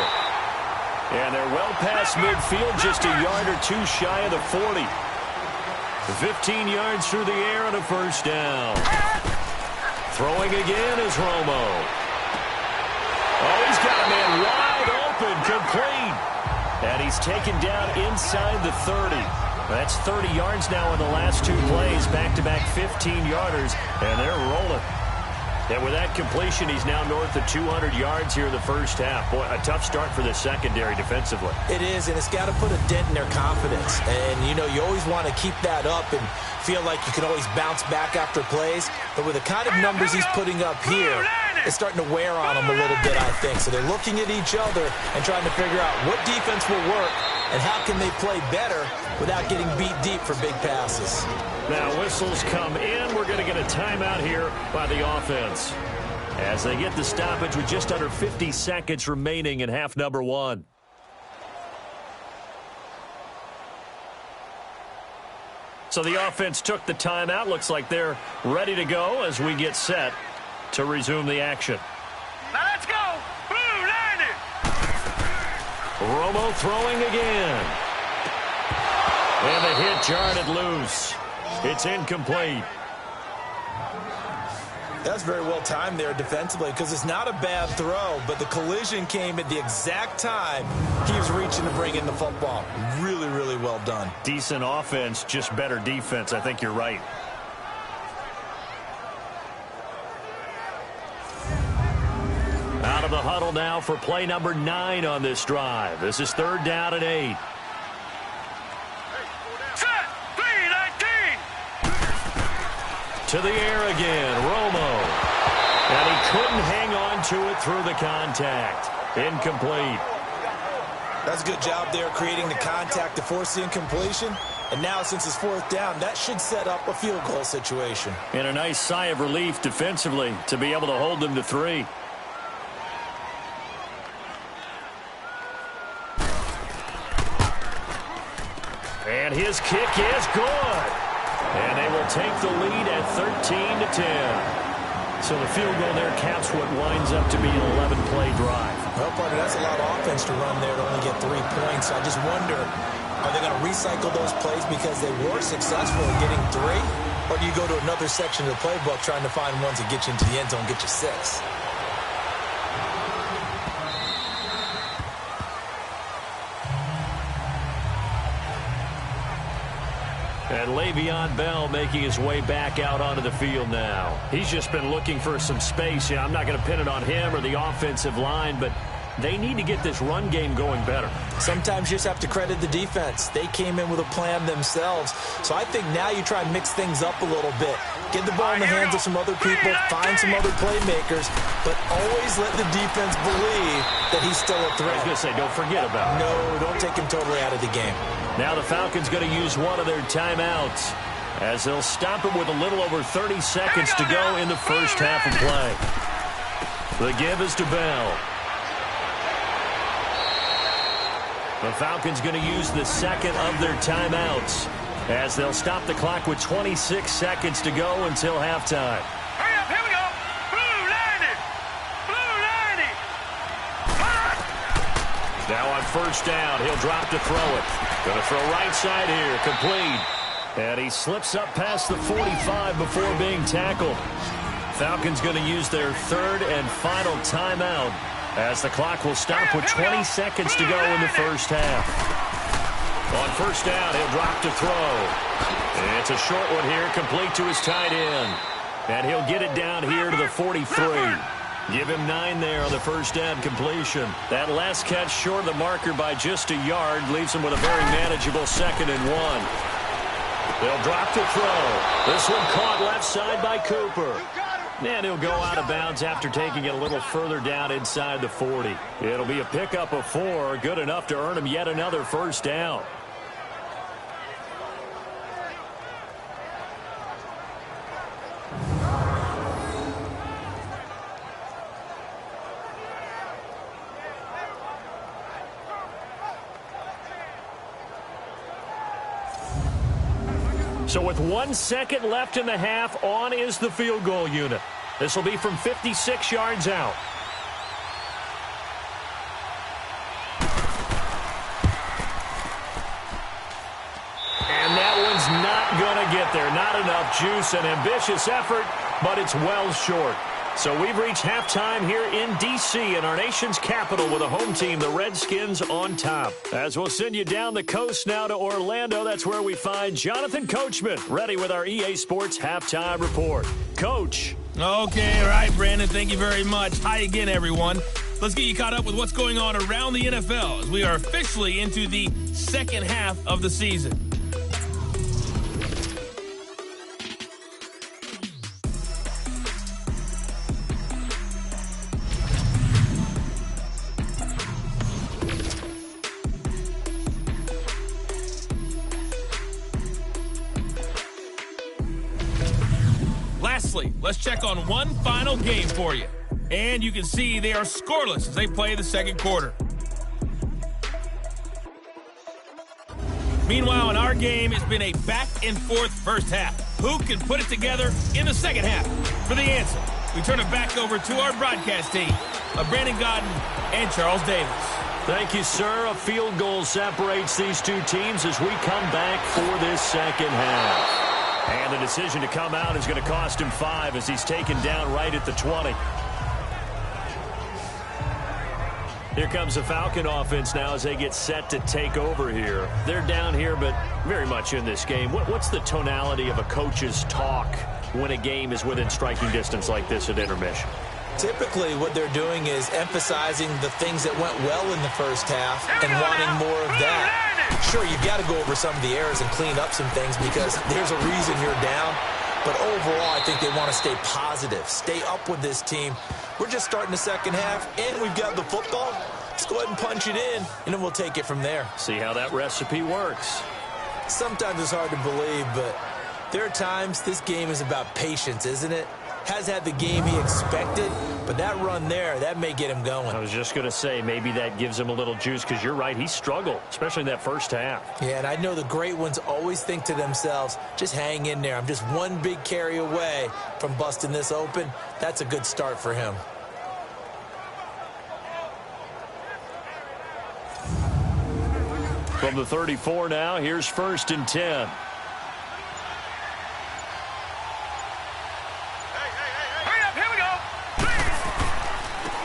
And they're well past midfield, just a yard or two shy of the 40. 15 yards through the air on a first down. Throwing again is Romo. Oh, he's got a man wide open, complete. And he's taken down inside the 30. That's 30 yards now in the last 2 plays, back-to-back 15-yarders, and they're rolling. And with that completion, he's now north of 200 yards here in the first half. Boy, a tough start for the secondary defensively. It is, and it's got to put a dent in their confidence. And, you know, you always want to keep that up and feel like you can always bounce back after plays. But with the kind of numbers he's putting up here, it's starting to wear on them a little bit, I think. So they're looking at each other and trying to figure out what defense will work and how can they play better without getting beat deep for big passes. Now whistles come in. We're going to get a timeout here by the offense as they get the stoppage with just under 50 seconds remaining in half number 1. So the offense took the timeout. Looks like they're ready to go as we get set to resume the action. Now let's go. Blue landing. Romo throwing again. And the hit jarred it loose. It's incomplete. That's very well timed there defensively because it's not a bad throw, but the collision came at the exact time he was reaching to bring in the football. Really, really well done. Decent offense, just better defense. I think you're right. Out of the huddle now for play number 9 on this drive. This is 3rd down and 8. Set, 3-19. To the air again, Romo. And he couldn't hang on to it through the contact. Incomplete. That's a good job there creating the contact to force the incompletion. And now since it's 4th down, that should set up a field goal situation. And a nice sigh of relief defensively to be able to hold them to 3. And his kick is good. And they will take the lead at 13-10. So the field goal there caps what winds up to be an 11-play drive. Well, partner, that's a lot of offense to run there to only get 3 points. I just wonder, are they going to recycle those plays because they were successful in getting 3? Or do you go to another section of the playbook trying to find ones that get you into the end zone, get you 6? And Le'Veon Bell making his way back out onto the field now. He's just been looking for some space. Yeah, I'm not going to pin it on him or the offensive line, but they need to get this run game going better. Sometimes you just have to credit the defense. They came in with a plan themselves. So I think now you try and mix things up a little bit. Get the ball in the hands of some other people, find some other playmakers, but always let the defense believe that he's still a threat. I was going to say, don't forget about it. No, don't take him totally out of the game. Now the Falcons going to use one of their timeouts as they'll stop it with a little over 30 seconds to go in the first half of play. The give is to Bell. The Falcons going to use the second of their timeouts as they'll stop the clock with 26 seconds to go until halftime. Hurry up, here we go. Blue 90. Blue 90. Now on first down, he'll drop to throw it. Going to throw right side here, complete. And he slips up past the 45 before being tackled. Falcons going to use their third and final timeout as the clock will stop with 20 seconds to go in the first half. On first down, he'll drop to throw. It's a short one here, complete to his tight end. And he'll get it down here to the 43. Give him 9 there on the first down completion. That last catch short of the marker by just a yard leaves him with a very manageable 2nd and 1. They'll drop to throw. This one caught left side by Cooper. And he'll go out of bounds after taking it a little further down inside the 40. It'll be a pickup of 4, good enough to earn him yet another first down. So with 1 second left in the half, on is the field goal unit. This will be from 56 yards out. And that one's not going to get there. Not enough juice, an ambitious effort, but it's well short. So we've reached halftime here in D.C. in our nation's capital with a home team, the Redskins, on top. As we'll send you down the coast now to Orlando, that's where we find Jonathan Coachman, ready with our EA Sports Halftime Report. Coach. Okay, all right, Brandon, thank you very much. Hi again, everyone. Let's get you caught up with what's going on around the NFL as we are officially into the second half of the season. Lastly, let's check on one final game for you. And you can see they are scoreless as they play the second quarter. Meanwhile, in our game, it's been a back-and-forth first half. Who can put it together in the second half? For the answer, we turn it back over to our broadcast team of Brandon Godden and Charles Davis. Thank you, sir. A field goal separates these two teams as we come back for this second half. And the decision to come out is going to cost him 5 as he's taken down right at the 20. Here comes the Falcon offense now as they get set to take over here. They're down here, but very much in this game. What's the tonality of a coach's talk when a game is within striking distance like this at intermission? Typically, what they're doing is emphasizing the things that went well in the first half and wanting more of that. Sure, you've got to go over some of the errors and clean up some things because there's a reason you're down. But overall, I think they want to stay positive, stay up with this team. We're just starting the second half, and we've got the football. Let's go ahead and punch it in, and then we'll take it from there. See how that recipe works. Sometimes it's hard to believe, but there are times this game is about patience, isn't it? Has had the game he expected, but that run there, that may get him going. I was just going to say, maybe that gives him a little juice because you're right, he struggled, especially in that first half. Yeah, and I know the great ones always think to themselves, just hang in there. I'm just one big carry away from busting this open. That's a good start for him. From the 34 now, here's 1st and 10.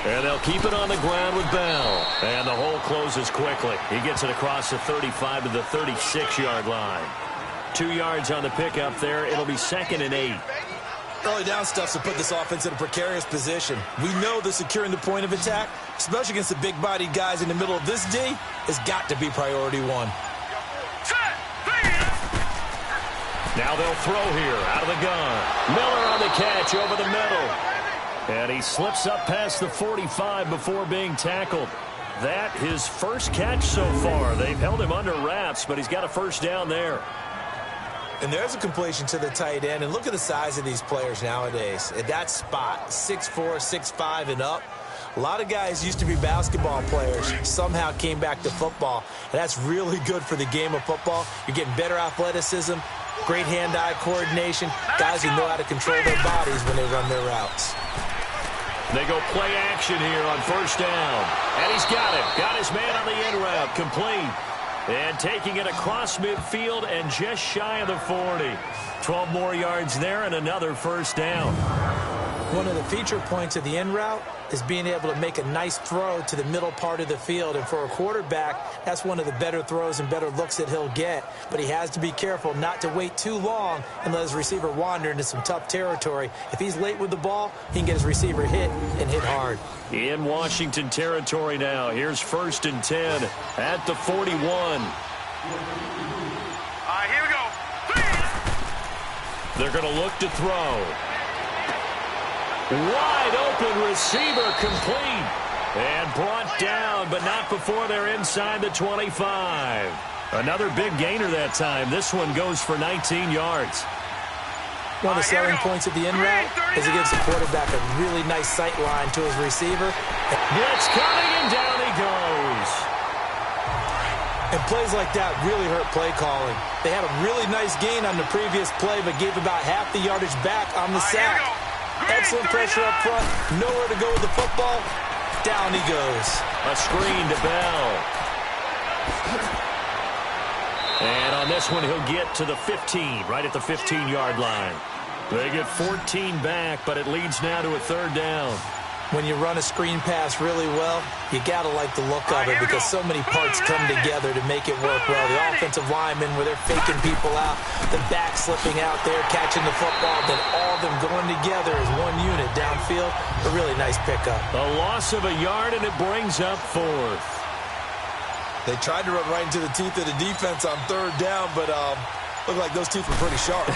And they'll keep it on the ground with Bell. And the hole closes quickly. He gets it across the 35 to the 36-yard line. 2 yards on the pickup there. It'll be 2nd and 8. Early down stuffs to put this offense in a precarious position. We know that securing the point of attack, especially against the big-bodied guys in the middle of this D, has got to be priority one. Now they'll throw here out of the gun. Miller on the catch over the middle. And he slips up past the 45 before being tackled. That his first catch so far. They've held him under wraps, but he's got a first down there. And there's a completion to the tight end. And look at the size of these players nowadays. At that spot, 6'4", 6'5", and up. A lot of guys used to be basketball players, somehow came back to football. And that's really good for the game of football. You're getting better athleticism, great hand-eye coordination, guys who know how to control their bodies when they run their routes. They go play action here on 1st down. And he's got it. Got his man on the in route. Complete. And taking it across midfield and just shy of the 40. 12 more yards there and another first down. One of the feature points of the in route is being able to make a nice throw to the middle part of the field. And for a quarterback, that's one of the better throws and better looks that he'll get. But he has to be careful not to wait too long and let his receiver wander into some tough territory. If he's late with the ball, he can get his receiver hit and hit hard. In Washington territory now. Here's 1st and 10 at the 41. All right, here we go. They're going to look to throw. Wide open receiver complete. And brought down, but not before they're inside the 25. Another big gainer that time. This one goes for 19 yards. One of the selling points of the in route is it gives the quarterback a really nice sight line to his receiver. Blitz coming, and down he goes. And plays like that really hurt play calling. They had a really nice gain on the previous play, but gave about half the yardage back on the sack. Excellent pressure up front. Nowhere to go with the football. Down he goes. A screen to Bell. And on this one, he'll get to the 15, right at the 15-yard line. They get 14 back, but it leads now to a 3rd down. When you run a screen pass really well, you got to like the look of it because so many parts come together to make it work well. The offensive linemen, where they're faking people out, the back slipping out there, catching the football, then all of them going together as one unit downfield. A really nice pickup. A loss of a yard, and it brings up 4th. They tried to run right into the teeth of the defense on 3rd down, but looked like those teeth were pretty sharp.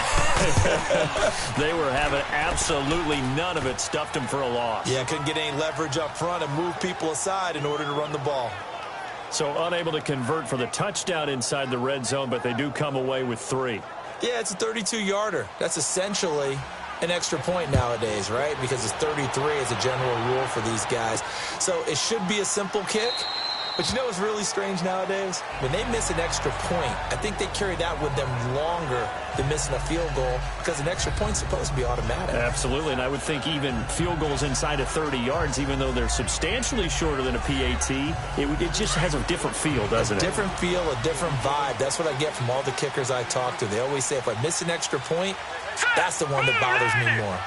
They were having absolutely none of it. Stuffed them for a loss. Yeah, couldn't get any leverage up front and move people aside in order to run the ball. So unable to convert for the touchdown inside the red zone, but they do come away with 3. Yeah, it's a 32-yarder. That's essentially an extra point nowadays, right? Because it's 33 as a general rule for these guys. So it should be a simple kick. But you know what's really strange nowadays? When they miss an extra point, I think they carry that with them longer than missing a field goal because an extra point's supposed to be automatic. Absolutely, and I would think even field goals inside of 30 yards, even though they're substantially shorter than a PAT, it just has a different feel, doesn't it? A different feel, a different vibe. That's what I get from all the kickers I talk to. They always say if I miss an extra point, that's the one that bothers me more.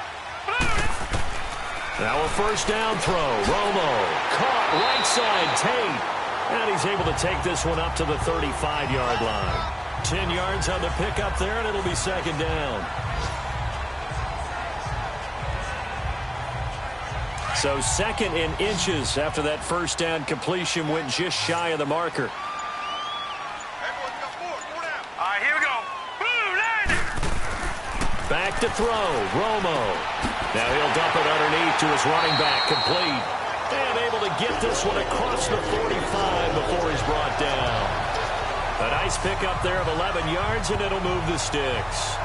Now a 1st down throw. Romo caught right side Tate. And he's able to take this one up to the 35-yard line. 10 yards on the pickup there, and it'll be 2nd down. So 2nd in inches after that 1st down completion went just shy of the marker. All right, here we go. Back to throw. Romo. Now he'll dump it underneath to his running back. Complete. And able to get this one across the 45 before he's brought down. A nice pickup there of 11 yards, and it'll move the sticks.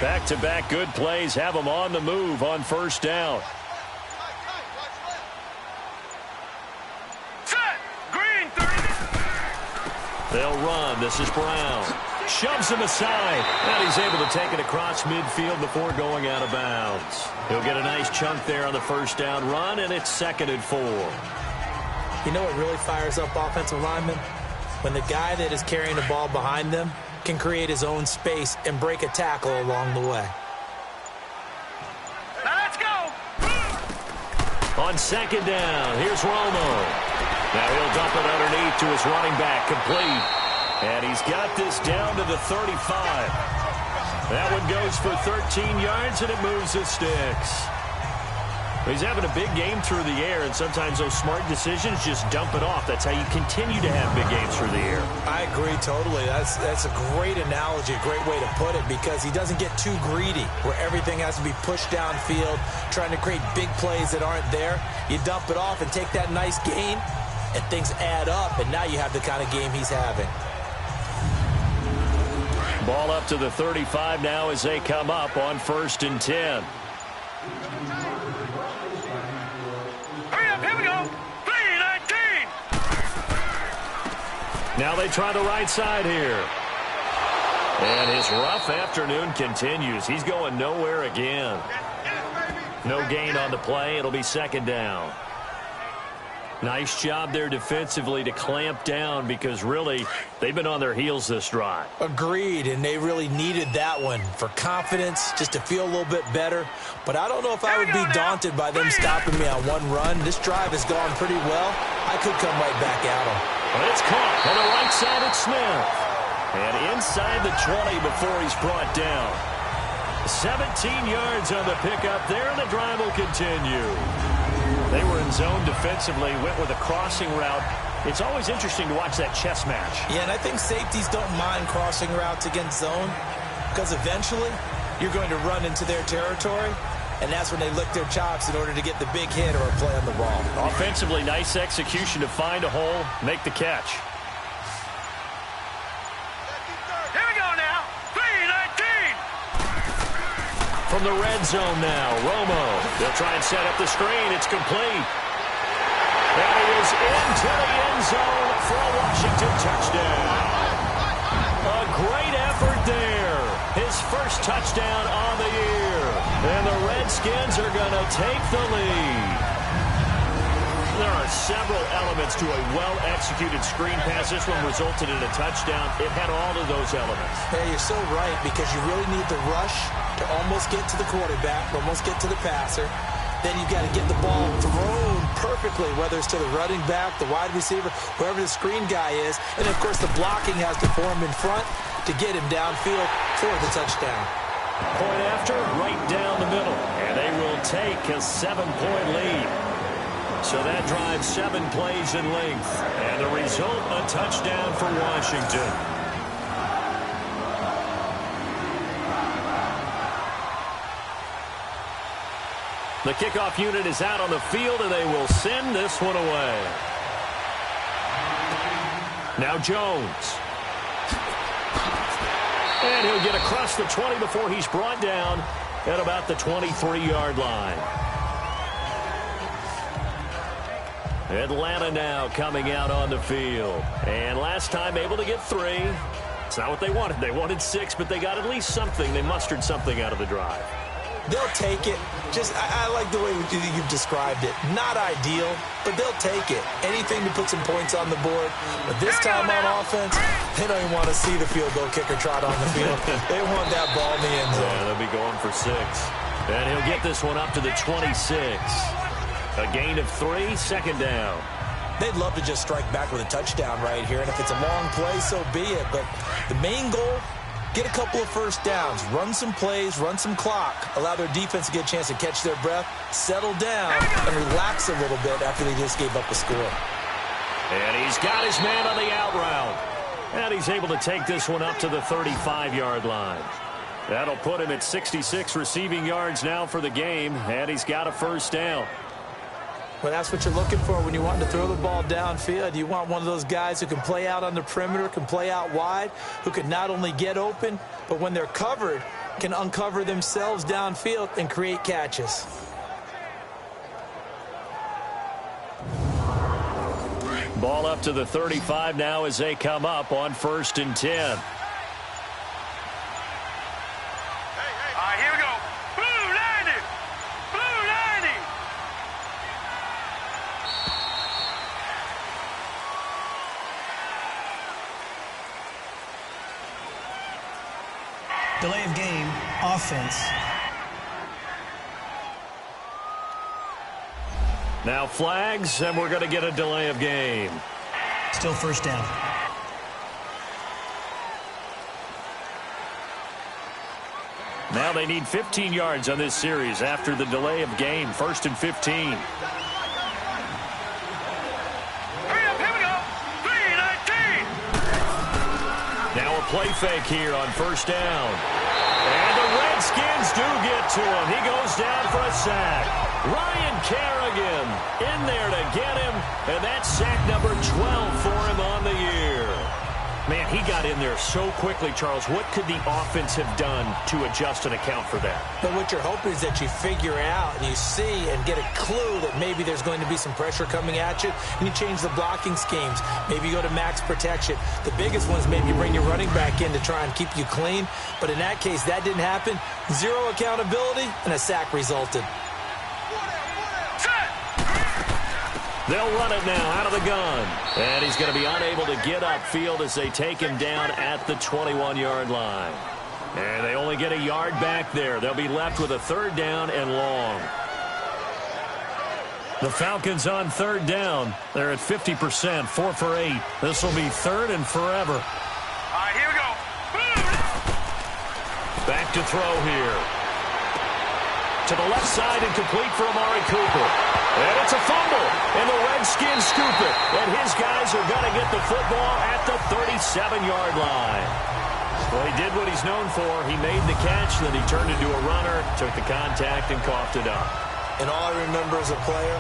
Back-to-back good plays have them on the move on 1st down. Set, green. They'll run. This is Brown. Shoves him aside. And he's able to take it across midfield before going out of bounds. He'll get a nice chunk there on the first down run, and it's 2nd and 4. You know what really fires up offensive linemen? When the guy that is carrying the ball behind them can create his own space and break a tackle along the way. Now let's go. On 2nd down, here's Romo. Now he'll dump it underneath to his running back, complete. And he's got this down to the 35. That one goes for 13 yards, and it moves the sticks. He's having a big game through the air, and sometimes those smart decisions just dump it off. That's how you continue to have big games through the air. I agree totally. That's a great analogy, a great way to put it, because he doesn't get too greedy where everything has to be pushed downfield, trying to create big plays that aren't there. You dump it off and take that nice gain, and things add up, and now you have the kind of game he's having. Ball up to the 35 now as they come up on 1st and 10. Hurry up, here we go. 3-19. Now they try the right side here. And his rough afternoon continues. He's going nowhere again. No gain on the play. It'll be 2nd down. Nice job there defensively to clamp down, because really they've been on their heels this drive. Agreed, and they really needed that one for confidence, just to feel a little bit better. But I don't know if I would be daunted by them stopping me on one run. This drive has gone pretty well. I could come right back at them. Well, it's caught on the right side at Smith. And inside the 20 before he's brought down. 17 yards on the pickup there, and the drive will continue. They were in zone defensively, went with a crossing route. It's always interesting to watch that chess match. Yeah, and I think safeties don't mind crossing routes against zone, because eventually you're going to run into their territory, and that's when they lick their chops in order to get the big hit or a play on the ball. Offensively, nice execution to find a hole, make the catch. Here we go now. 3-19. From the red zone now, Romo. They'll try and set up the screen. It's complete. And he is into the end zone for a Washington touchdown. A great effort there. His first touchdown on the year. And the Redskins are going to take the lead. There are several elements to a well-executed screen pass. This one resulted in a touchdown. It had all of those elements. Hey, you're so right, because you really need the rush to almost get to the quarterback, almost get to the passer. Then you've got to get the ball thrown perfectly, whether it's to the running back, the wide receiver, whoever the screen guy is. And, of course, the blocking has to form in front to get him downfield for the touchdown. Point after, right down the middle. And they will take a 7-point lead. So that drives 7 plays in length. And the result, a touchdown for Washington. The kickoff unit is out on the field, and they will send this one away. Now Jones. And he'll get across the 20 before he's brought down at about the 23-yard line. Atlanta now coming out on the field. And last time able to get 3. It's not what they wanted. They wanted 6, but they got at least something. They mustered something out of the drive. They'll take it. I like the way you've described it. Not ideal, but they'll take it. Anything to put some points on the board. But this time on offense, they don't even want to see the field goal kicker trot on the field. They want that ball in the end zone. Yeah, they'll be going for 6. And he'll get this one up to the 26. A gain of 3, 2nd down. They'd love to just strike back with a touchdown right here. And if it's a long play, so be it. But the main goal, get a couple of first downs, run some plays, run some clock, allow their defense to get a chance to catch their breath, settle down, and relax a little bit after they just gave up a score. And he's got his man on the out route. And he's able to take this one up to the 35-yard line. That'll put him at 66 receiving yards now for the game, and he's got a first down. Well, that's what you're looking for when you want to throw the ball downfield. You want one of those guys who can play out on the perimeter, can play out wide, who can not only get open, but when they're covered, can uncover themselves downfield and create catches. Ball up to the 35 now as they come up on 1st and 10. All right, here we go. Blue 90. Blue 90. Delay of game, offense. Now flags, and we're going to get a delay of game. Still first down. Now they need 15 yards on this series after the delay of game. 1st and 15. Hurry up, here we go. 3-19. Now a play fake here on 1st down. And the Redskins do get to him. He goes down for a sack. Ryan Kerrigan in there to get him, and that's sack number 12 for him on the year. Man, he got in there so quickly, Charles. What could the offense have done to adjust and account for that? But what you're hoping is that you figure out and you see and get a clue that maybe there's going to be some pressure coming at you, and you change the blocking schemes. Maybe you go to max protection. The biggest one is maybe you bring your running back in to try and keep you clean. But in that case, that didn't happen. Zero accountability, and a sack resulted. They'll run it now out of the gun. And he's going to be unable to get upfield as they take him down at the 21-yard line. And they only get a yard back there. They'll be left with a 3rd down and long. The Falcons on 3rd down. They're at 50%, 4 for 8. This will be 3rd and forever. All right, here we go. Back to throw here. To the left side and complete for Amari Cooper. And it's a fumble, and the Redskins scoop it. And his guys are going to get the football at the 37-yard line. Well, he did what he's known for. He made the catch, then he turned into a runner, took the contact, and coughed it up. And all I remember as a player,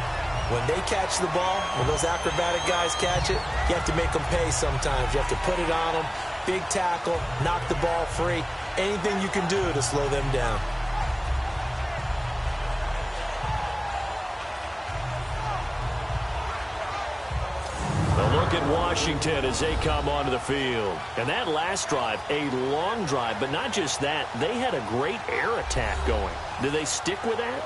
when they catch the ball, when those acrobatic guys catch it, you have to make them pay sometimes. You have to put it on them, big tackle, knock the ball free, anything you can do to slow them down. Look at Washington as they come onto the field. And that last drive, a long drive, but not just that. They had a great air attack going. Do they stick with that?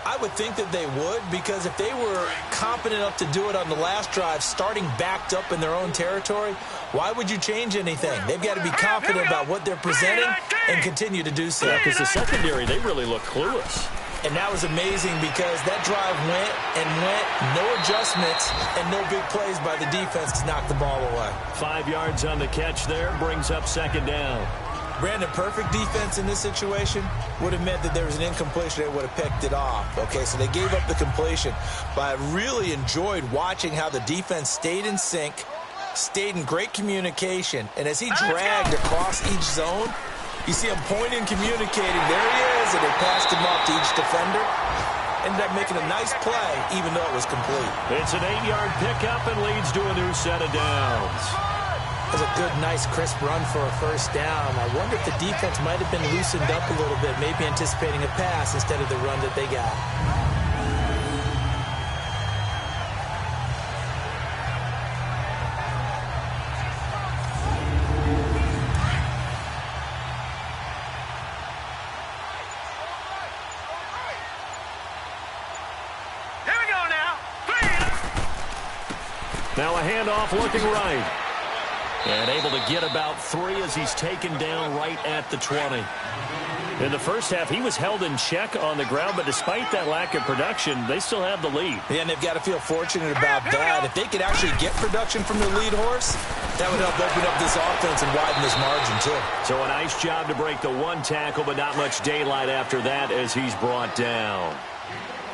I would think that they would, because if they were competent enough to do it on the last drive, starting backed up in their own territory, why would you change anything? They've got to be confident about what they're presenting and continue to do so. Yeah, because the secondary, they really look clueless. And that was amazing because that drive went and went, no adjustments, and no big plays by the defense to knock the ball away. 5 yards on the catch there, brings up 2nd down. Brandon, perfect defense in this situation would have meant that there was an incompletion. They would have picked it off. Okay, so they gave up the completion. But I really enjoyed watching how the defense stayed in sync, stayed in great communication, and as he dragged across each zone, you see him pointing, communicating. There he is, and they passed him off to each defender. Ended up making a nice play, even though it was complete. It's an 8-yard pickup and leads to a new set of downs. It was a good, nice, crisp run for a 1st down. I wonder if the defense might have been loosened up a little bit, maybe anticipating a pass instead of the run that they got. Now a handoff looking right. And able to get about 3 as he's taken down right at the 20. In the first half, he was held in check on the ground, but despite that lack of production, they still have the lead. Yeah, and they've got to feel fortunate about that. If they could actually get production from their lead horse, that would help open up this offense and widen this margin, too. So a nice job to break the 1 tackle, but not much daylight after that as he's brought down.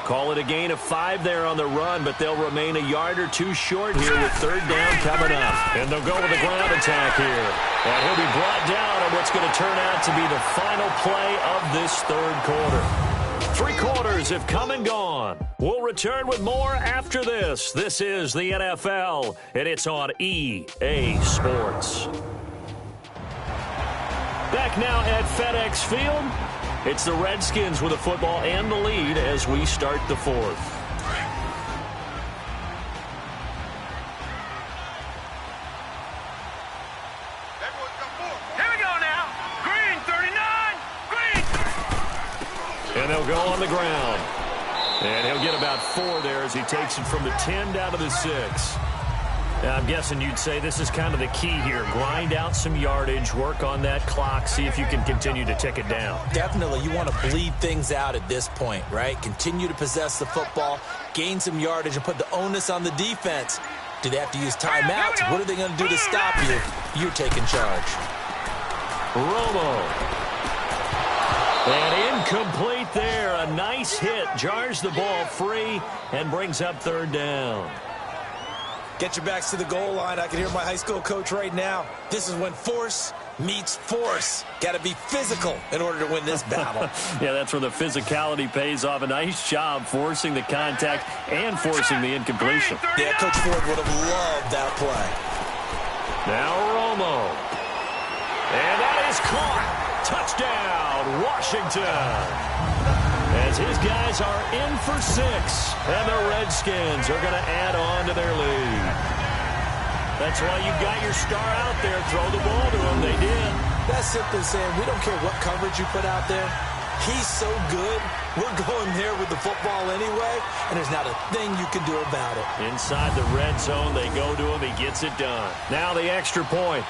Call it a gain of 5 there on the run, but they'll remain a yard or 2 short here with 3rd down coming up. And they'll go with a ground attack here. And he'll be brought down on what's going to turn out to be the final play of this 3rd quarter. 3 quarters have come and gone. We'll return with more after this. This is the NFL, and it's on EA Sports. Back now at FedEx Field. It's the Redskins with the football and the lead as we start the 4th. Here we go now. Green 39. Green. And they'll go on the ground. And he'll get about 4 there as he takes it from the 10 down to the 6. Now, I'm guessing you'd say this is kind of the key here. Grind out some yardage, work on that clock, see if you can continue to tick it down. Definitely. You want to bleed things out at this point, right? Continue to possess the football, gain some yardage, and put the onus on the defense. Do they have to use timeouts? What are they going to do to stop you? You're taking charge. Romo. And incomplete there. A nice hit. Jars the ball free and brings up 3rd down. Get your backs to the goal line. I can hear my high school coach right now. This is when force meets force. Got to be physical in order to win this battle. Yeah, that's where the physicality pays off. A nice job forcing the contact and forcing the incompletion. Yeah, Coach Ford would have loved that play. Now Romo. And that is caught. Touchdown, Washington. As his guys are in for 6, and the Redskins are going to add on to their lead. That's why you got your star out there. Throw the ball to him. They did. That's simply saying we don't care what coverage you put out there. He's so good. We're going there with the football anyway, and there's not a thing you can do about it. Inside the red zone, they go to him. He gets it done. Now the extra point.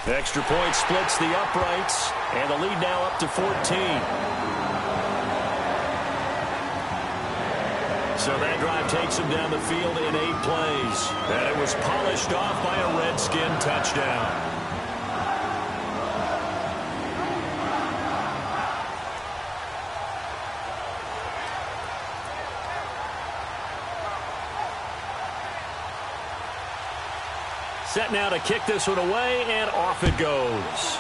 The extra point splits the uprights, and the lead now up to 14. So that drive takes him down the field in 8 plays. And it was polished off by a Redskin touchdown. Set now to kick this one away, and off it goes.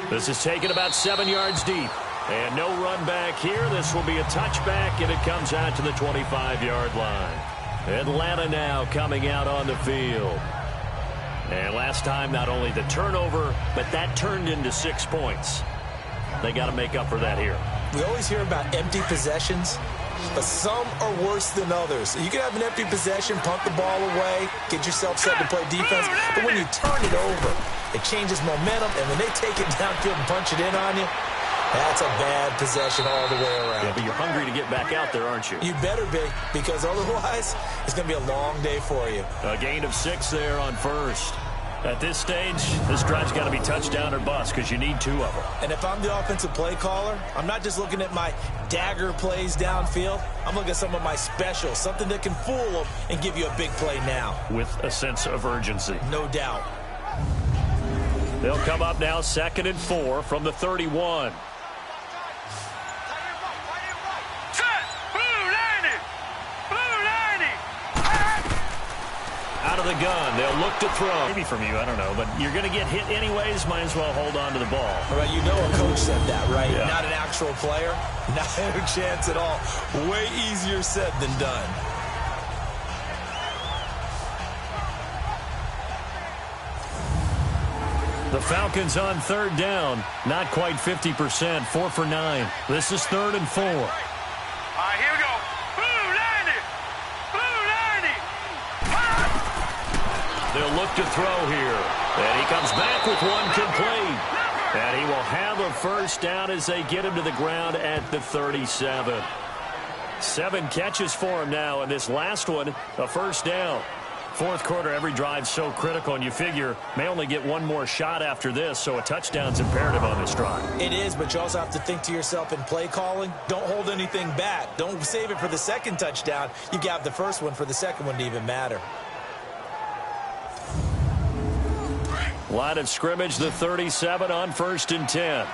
This is taken about 7 yards deep. And no run back here. This will be a touchback, and it comes out to the 25-yard line. Atlanta now coming out on the field. And last time, not only the turnover, but that turned into 6 points. They got to make up for that here. We always hear about empty possessions, but some are worse than others. You can have an empty possession, punt the ball away, get yourself set to play defense, but when you turn it over, it changes momentum, and when they take it downfield and punch it in on you, that's a bad possession all the way around. Yeah, but you're hungry to get back out there, aren't you? You better be, because otherwise, it's going to be a long day for you. A gain of 6 there on first. At this stage, this drive's got to be touchdown or bust because you need 2 of them. And if I'm the offensive play caller, I'm not just looking at my dagger plays downfield. I'm looking at some of my specials, something that can fool them and give you a big play now. With a sense of urgency. No doubt. They'll come up now 2nd and 4 from the 31. Out of the gun. They'll look to throw. Maybe from you, I don't know. But you're going to get hit anyways. Might as well hold on to the ball. All right, you know a coach said that, right? Yeah. Not an actual player. Not a chance at all. Way easier said than done. The Falcons on 3rd down. Not quite 50%. 4 for 9. This is 3rd and 4. All right, here we go. Blue 90. Blue 90. They'll look to throw here. And he comes back with one complete. And he will have a first down as they get him to the ground at the 37. 7 catches for him now, and this last one, a first down. 4th quarter, every drive's so critical, and you figure may only get one more shot after this, so a touchdown's imperative on this drive. It is, but you also have to think to yourself in play calling, don't hold anything back. Don't save it for the second touchdown. You got the first one for the second one to even matter. Line of scrimmage, the 37 on 1st and 10. All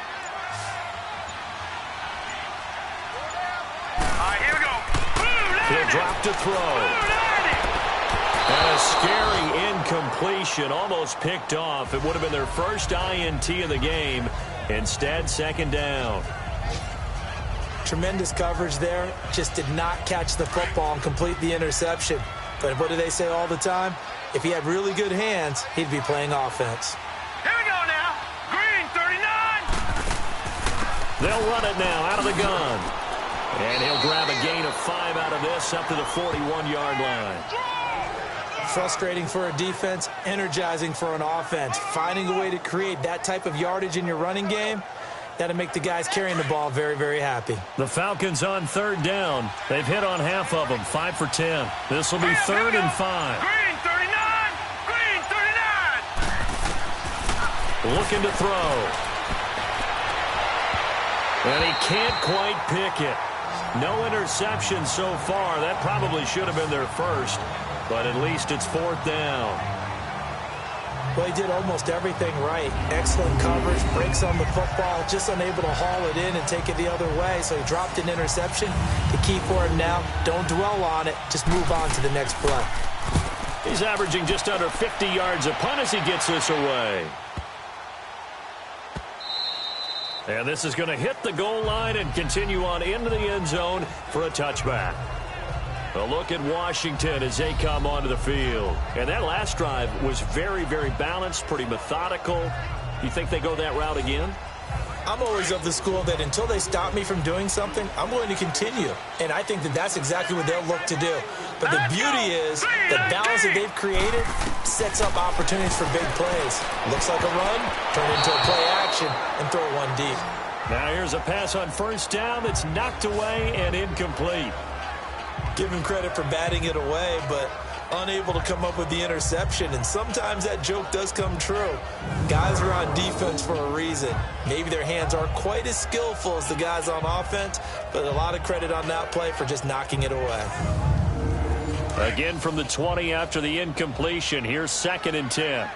right, here we go. Blue 90. He'll drop to throw. And a scary incompletion, almost picked off. It would have been their first INT of the game. Instead, 2nd down. Tremendous coverage there. Just did not catch the football and complete the interception. But what do they say all the time? If he had really good hands, he'd be playing offense. Here we go now. Green 39. They'll run it now out of the gun. And he'll grab a gain of 5 out of this this up to the 41-yard line. Frustrating for a defense, energizing for an offense. Finding a way to create that type of yardage in your running game, that'll make the guys carrying the ball very, very happy. The Falcons on third down. They've hit on half of them, 5 for 10. This will be 3rd and 5. Green 39! Green 39! Looking to throw. And he can't quite pick it. No interception so far. That probably should have been their first, but at least it's 4th down. Well, he did almost everything right. Excellent coverage, breaks on the football, just unable to haul it in and take it the other way. So he dropped an interception. The key for him now, don't dwell on it. Just move on to the next play. He's averaging just under 50 yards a punt as he gets this away. And this is going to hit the goal line and continue on into the end zone for a touchback. A look at Washington as they come onto the field. And that last drive was very, very balanced, pretty methodical. You think they go that route again? I'm always of the school that until they stop me from doing something, I'm going to continue. And I think that that's exactly what they'll look to do. But the beauty is the balance that they've created sets up opportunities for big plays. Looks like a run, turn into a play action, and throw one deep. Now here's a pass on first down that's knocked away and incomplete. Give him credit for batting it away, but unable to come up with the interception. And sometimes that joke does come true. Guys are on defense for a reason. Maybe their hands aren't quite as skillful as the guys on offense, but a lot of credit on that play for just knocking it away. Again from the 20 after the incompletion. Here's 2nd and 10.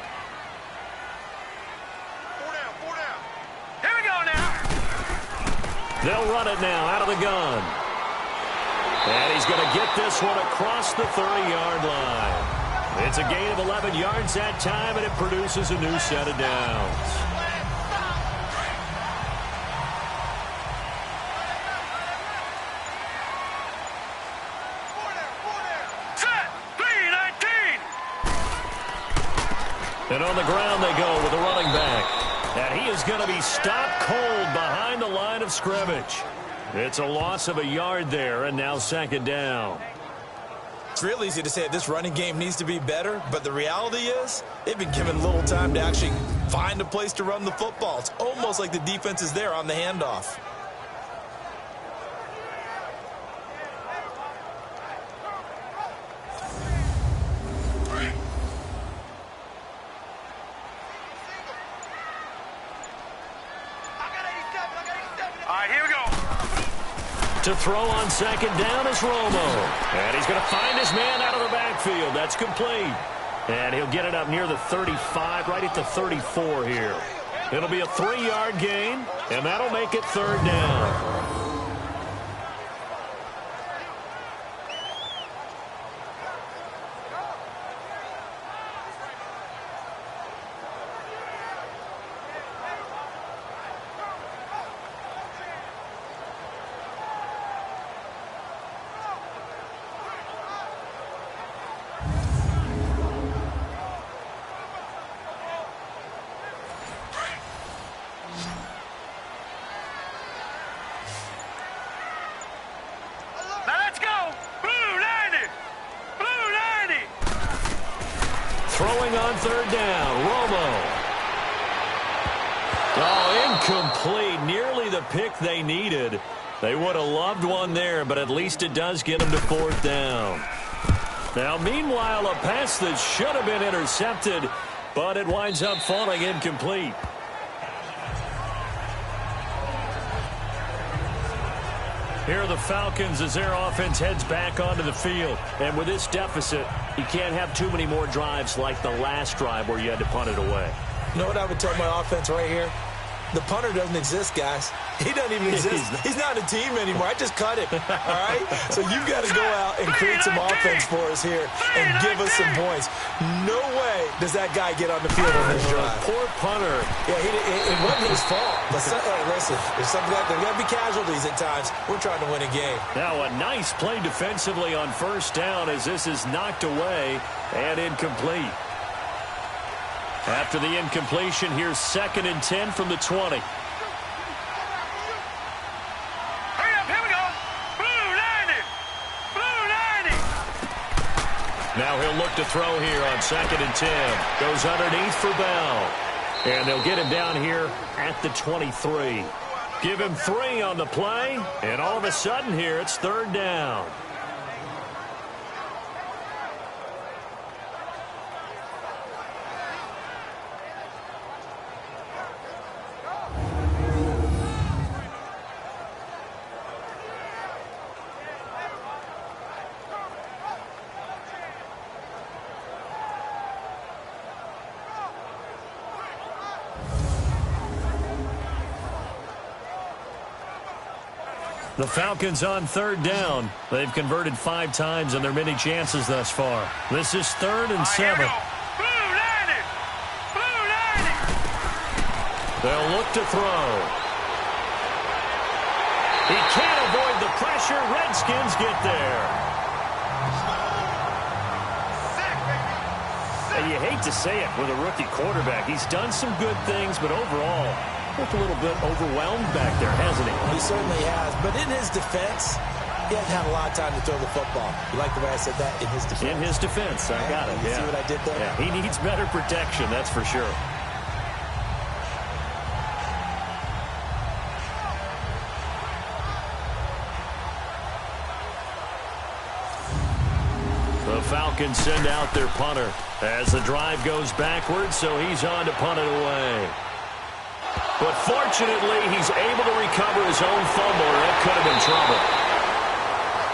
4 down, 4 down. Here we go now. They'll run it now out of the gun. And he's going to get this one across the 30-yard line. It's a gain of 11 yards that time, and it produces a new set of downs. Set. 3-19. And on the ground they go with the running back. And he is going to be stopped cold behind the line of scrimmage. It's a loss of a yard there, and now 2nd down. It's real easy to say this running game needs to be better, but the reality is they've been given little time to actually find a place to run the football. It's almost like the defense is there on the handoff. All right, here we go. To throw on 2nd down is Romo. And he's going to find his man out of the backfield. That's complete. And he'll get it up near the 35, right at the 34 here. It'll be a 3-yard gain, and that'll make it 3rd down. Throwing on 3rd down, Romo. Oh, incomplete. Nearly the pick they needed. They would have loved one there, but at least it does get them to 4th down. Now, meanwhile, a pass that should have been intercepted, but it winds up falling incomplete. Here are the Falcons as their offense heads back onto the field. And with this deficit, you can't have too many more drives like the last drive where you had to punt it away. You know what I would tell my offense right here? The punter doesn't exist, guys. He doesn't even exist. He's not a team anymore. I just cut him, all right? So you've got to go out and create some offense for us here and give us some points. No way does that guy get on the field on this drive. Poor punter. Yeah, it wasn't his fault. But hey, listen, there's got to be casualties at times. We're trying to win a game. Now a nice play defensively on 1st down as this is knocked away and incomplete. After the incompletion, here's 2nd and 10 from the 20. Hurry up, here we go. Blue 90. Blue Now he'll look to throw here on 2nd and 10. Goes underneath for Bell. And they'll get him down here at the 23. Give him 3 on the play. And all of a sudden here, it's 3rd down. The Falcons on 3rd down. They've converted 5 times in their many chances thus far. This is 3rd and 7. They'll look to throw. He can't avoid the pressure. Redskins get there. And you hate to say it with a rookie quarterback. He's done some good things, but overall, looked a little bit overwhelmed back there, hasn't he? He certainly has. But in his defense, he hasn't had a lot of time to throw the football. You like the way I said that? In his defense. In his defense. I got it. You see what I did there? Yeah, he needs better protection, that's for sure. The Falcons send out their punter as the drive goes backwards, so he's on to punt it away. But fortunately, he's able to recover his own fumble, or that could have been trouble.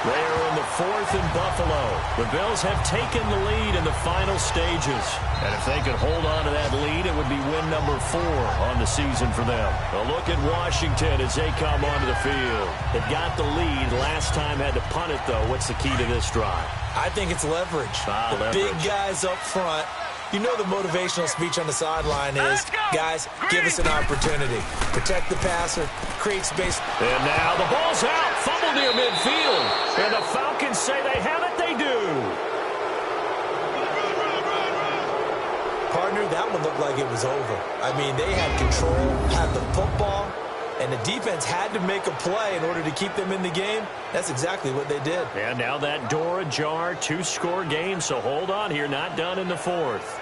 They are in the 4th in Buffalo. The Bills have taken the lead in the final stages. And if they could hold on to that lead, it would be win number 4 on the season for them. A look at Washington as they come onto the field. They've got the lead. Last time had to punt it, though. What's the key to this drive? I think it's leverage. The big guys up front. You know the motivational speech on the sideline is, guys, give us an opportunity. Protect the passer, create space. And now the ball's out. Fumble near midfield. And the Falcons say they have it. They do. Partner, that one looked like it was over. I mean, they had control, had the football, and the defense had to make a play in order to keep them in the game. That's exactly what they did. And now that door ajar, 2-score game, so hold on here. Not done in the 4th.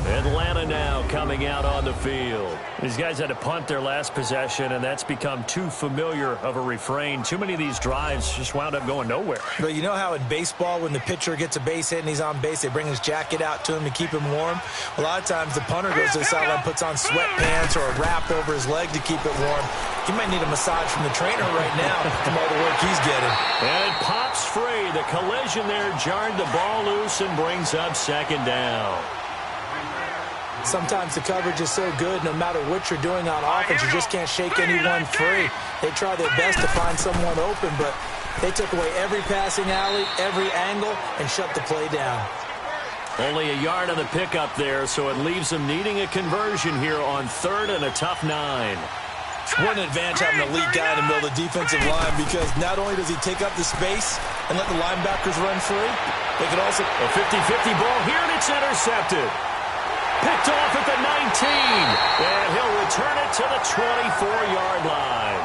Atlanta now coming out on the field. These guys had to punt their last possession, and that's become too familiar of a refrain. Too many of these drives just wound up going nowhere. But you know how in baseball, when the pitcher gets a base hit and he's on base, they bring his jacket out to him to keep him warm? A lot of times the punter goes to the sideline, puts on sweatpants or a wrap over his leg to keep it warm. He might need a massage from the trainer right now from all the work he's getting. And it pops free. The collision there jarred the ball loose and brings up 2nd down. Sometimes the coverage is so good, no matter what you're doing on offense, you just can't shake anyone free. They try their best to find someone open, but they took away every passing alley, every angle, and shut the play down. Only a yard on the pickup there, so it leaves them needing a conversion here on 3rd and a tough 9. What an advantage having an elite guy in the middle of the defensive line, because not only does he take up the space and let the linebackers run free, they can also... A 50-50 ball here, and it's intercepted. Picked off at the 19, and he'll return it to the 24-yard line.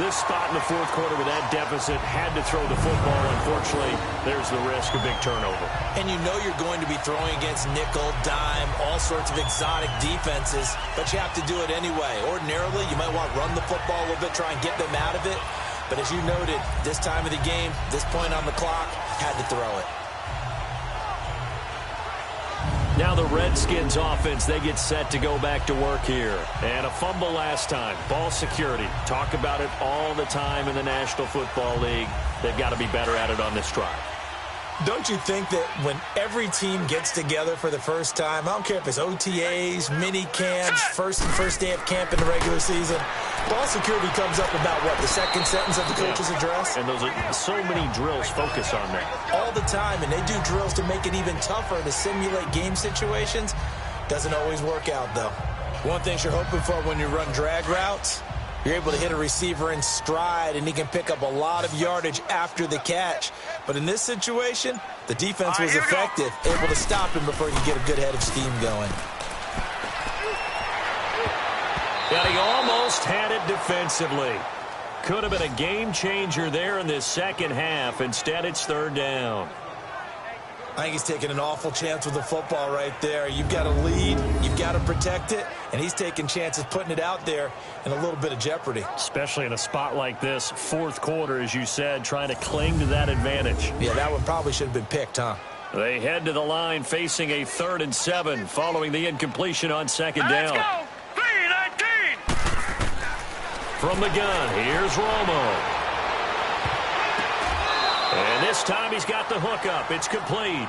This spot in the 4th quarter with that deficit had to throw the football. Unfortunately, there's the risk of big turnover. And you know you're going to be throwing against nickel, dime, all sorts of exotic defenses, but you have to do it anyway. Ordinarily, you might want to run the football a little bit, try and get them out of it. But as you noted, this time of the game, this point on the clock, had to throw it. Now the Redskins offense, they get set to go back to work here. And a fumble last time. Ball security. Talk about it all the time in the National Football League. They've got to be better at it on this drive. Don't you think that when every team gets together for the first time, I don't care if it's OTAs, mini camps, first day of camp in the regular season, ball security comes up about, what, the second sentence of the coach's address? And those are so many drills focus on that. All the time, and they do drills to make it even tougher to simulate game situations. Doesn't always work out, though. One thing you're hoping for when you run drag routes, you're able to hit a receiver in stride, and he can pick up a lot of yardage after the catch. But in this situation, the defense was effective, able to stop him before he could get a good head of steam going. And he almost had it defensively. Could have been a game changer there in this second half. Instead, it's third down. I think he's taking an awful chance with the football right there. You've got to lead, you've got to protect it, and he's taking chances putting it out there in a little bit of jeopardy. Especially in a spot like this, fourth quarter, as you said, trying to cling to that advantage. Yeah, that one probably should have been picked, huh? They head to the line facing a 3rd and 7 following the incompletion on second down. Let's go! 3-19! From the gun, here's Romo. And this time he's got the hookup. It's complete.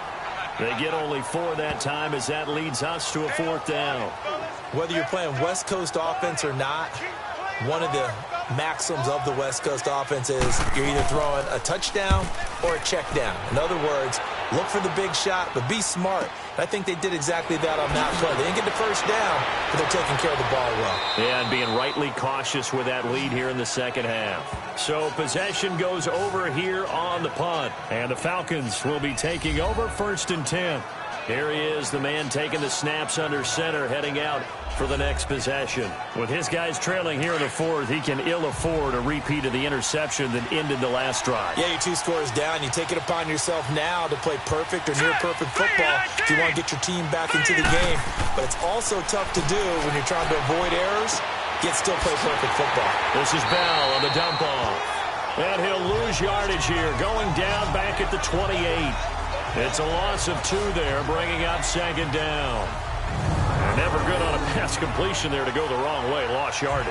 They get only 4 that time as that leads us to a 4th down. Whether you're playing West Coast offense or not, one of the maxims of the West Coast offense is you're either throwing a touchdown or a check down. In other words, look for the big shot, but be smart. I think they did exactly that on that play. They didn't get the first down, but they're taking care of the ball well. Yeah, and being rightly cautious with that lead here in the second half. So possession goes over here on the punt, and the Falcons will be taking over 1st and 10. Here he is, the man taking the snaps under center, heading out for the next possession. With his guys trailing here in the 4th, he can ill afford a repeat of the interception that ended the last drive. Yeah, you're 2 scores down. You take it upon yourself now to play perfect or near-perfect football if you want to get your team back into the game. But it's also tough to do when you're trying to avoid errors, yet still play perfect football. This is Bell on the dump off. And he'll lose yardage here, going down back at the 28. It's a loss of 2 there, bringing up 2nd down. And never good on a pass completion there to go the wrong way. Lost yardage.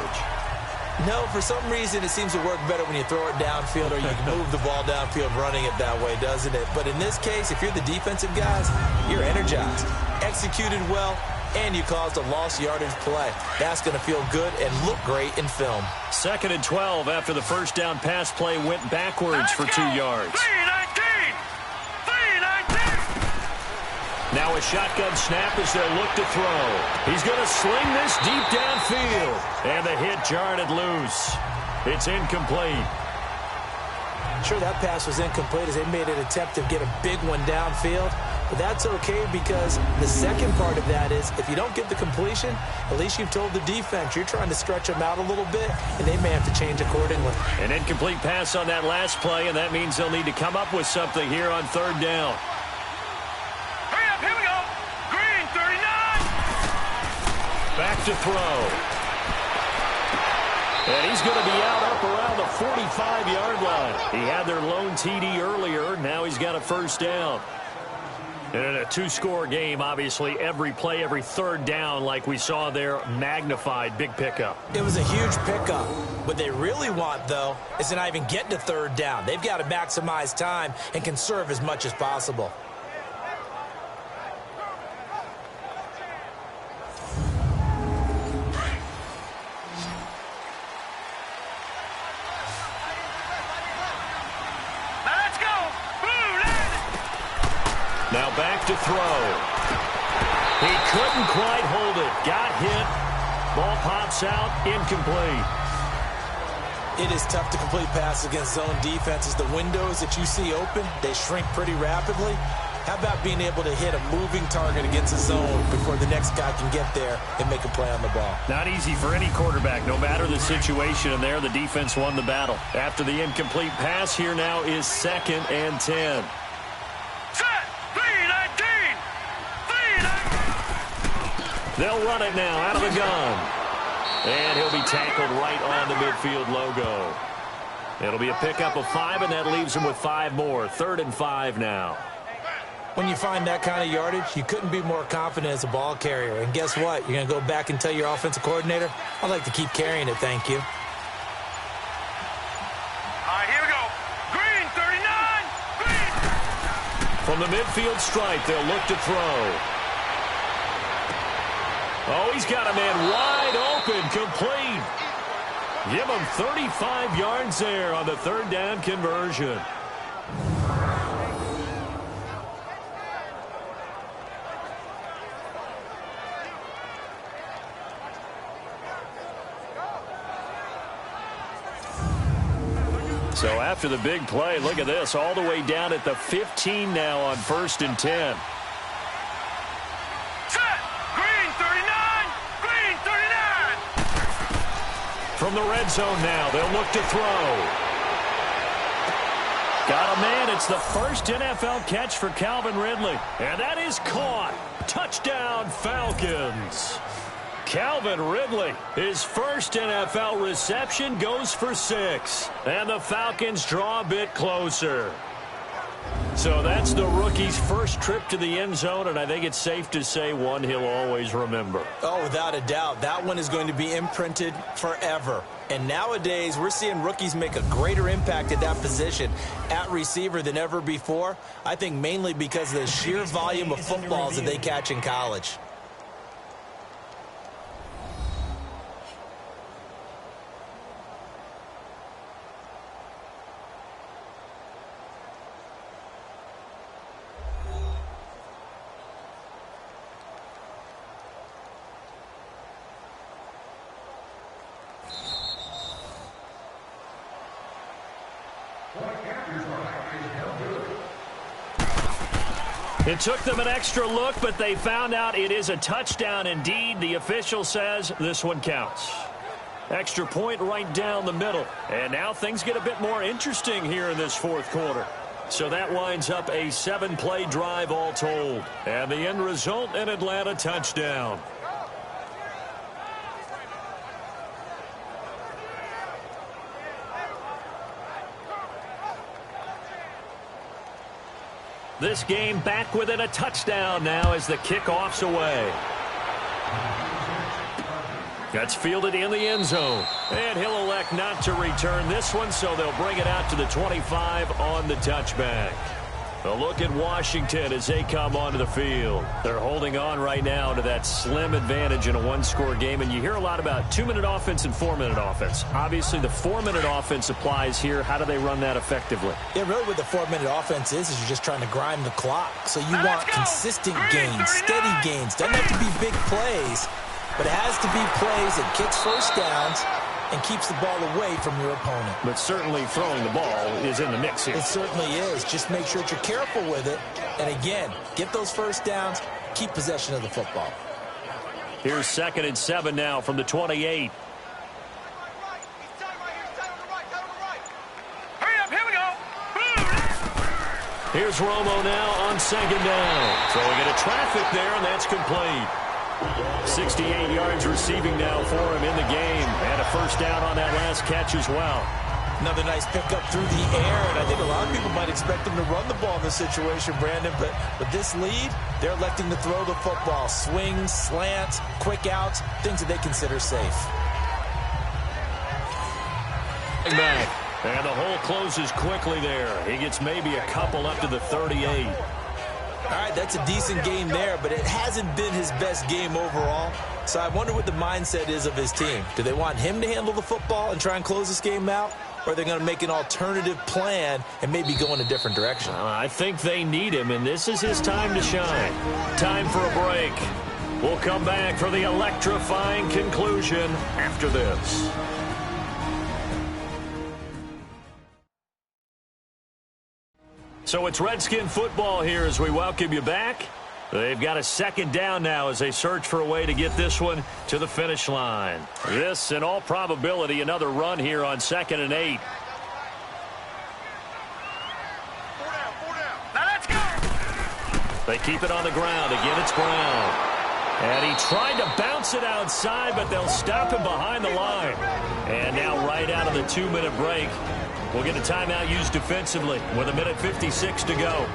No, for some reason it seems to work better when you throw it downfield or you can move the ball downfield running it that way, doesn't it? But in this case, if you're the defensive guys, you're energized, executed well, and you caused a lost yardage play. That's going to feel good and look great in film. 2nd and 12 after the first down pass play went backwards for 2 yards. 3-19! Now a shotgun snap as they'll look to throw. He's going to sling this deep downfield. And the hit jarred it loose. It's incomplete. Sure, that pass was incomplete as they made an attempt to get a big one downfield. But that's okay because the second part of that is if you don't get the completion, at least you've told the defense you're trying to stretch them out a little bit, and they may have to change accordingly. An incomplete pass on that last play, and that means they'll need to come up with something here on 3rd down. Here we go. Green, 39. Back to throw. And he's going to be out up around the 45-yard line. He had their lone TD earlier. Now he's got a 1st down. And in a 2-score game, obviously, every play, every 3rd down, like we saw there, magnified, big pickup. It was a huge pickup. What they really want, though, is to not even get to 3rd down. They've got to maximize time and conserve as much as possible. Now back to throw. He couldn't quite hold it. Got hit. Ball pops out. Incomplete. It is tough to complete passes against zone defenses. The windows that you see open, they shrink pretty rapidly. How about being able to hit a moving target against a zone before the next guy can get there and make a play on the ball? Not easy for any quarterback, no matter the situation. And there, the defense won the battle. After the incomplete pass, here now is 2nd and 10. They'll run it now out of the gun. And he'll be tackled right on the midfield logo. It'll be a pickup of 5, and that leaves him with 5 more. 3rd and 5 now. When you find that kind of yardage, you couldn't be more confident as a ball carrier. And guess what? You're going to go back and tell your offensive coordinator, I'd like to keep carrying it, thank you. All right, here we go. Green, 39. Green. From the midfield stripe, they'll look to throw. Oh, he's got a man wide open, complete. Give him 35 yards there on the 3rd down conversion. So after the big play, look at this, all the way down at the 15 now on 1st and 10. From the red zone now, they'll look to throw. Got a man. It's the first NFL catch for Calvin Ridley. And that is caught. Touchdown, Falcons. Calvin Ridley, his first NFL reception, goes for 6. And the Falcons draw a bit closer. So that's the rookie's first trip to the end zone, and I think it's safe to say one he'll always remember. Oh, without a doubt. That one is going to be imprinted forever. And nowadays, we're seeing rookies make a greater impact at that position at receiver than ever before. I think mainly because of the sheer volume of footballs that they catch in college. It took them an extra look, but they found out it is a touchdown indeed. The official says this one counts. Extra point right down the middle. And now things get a bit more interesting here in this fourth quarter. So that winds up a 7-play drive all told. And the end result, an Atlanta touchdown. This game back within a touchdown now as the kickoff's away. That's fielded in the end zone. And he'll elect not to return this one, so they'll bring it out to the 25 on the touchback. A look at Washington as they come onto the field. They're holding on right now to that slim advantage in a one-score game, and you hear a lot about 2-minute offense and 4-minute offense. Obviously, the 4-minute offense applies here. How do they run that effectively? Yeah, really what the 4-minute offense is you're just trying to grind the clock. So you want consistent gains, steady gains. Doesn't have to be big plays, but it has to be plays that gets first downs and keeps the ball away from your opponent. But certainly throwing the ball is in the mix here. It certainly is. Just make sure that you're careful with it. And again, get those first downs, keep possession of the football. Here's 2nd and 7 now from the 28. Hurry up, here we go. Here's Romo now on 2nd down. Throwing into traffic there, and that's complete. 68 yards receiving now for him in the game. And a first down on that last catch as well. Another nice pickup through the air, and I think a lot of people might expect him to run the ball in this situation, Brandon, but with this lead, they're electing to throw the football. Swings, slants, quick outs, things that they consider safe. Back. And the hole closes quickly there. He gets maybe a couple up to the 38. All right, that's a decent game there, but it hasn't been his best game overall. So I wonder what the mindset is of his team. Do they want him to handle the football and try and close this game out? Or are they going to make an alternative plan and maybe go in a different direction? I think they need him, and this is his time to shine. Time for a break. We'll come back for the electrifying conclusion after this. So it's Redskin football here as we welcome you back. They've got a 2nd down now as they search for a way to get this one to the finish line. This, in all probability, another run here on 2nd and 8. Now let's go. They keep it on the ground. Again, it's Brown. And he tried to bounce it outside, but they'll stop him behind the line. And now right out of the 2-minute break, we'll get a timeout used defensively with 1:56 to go.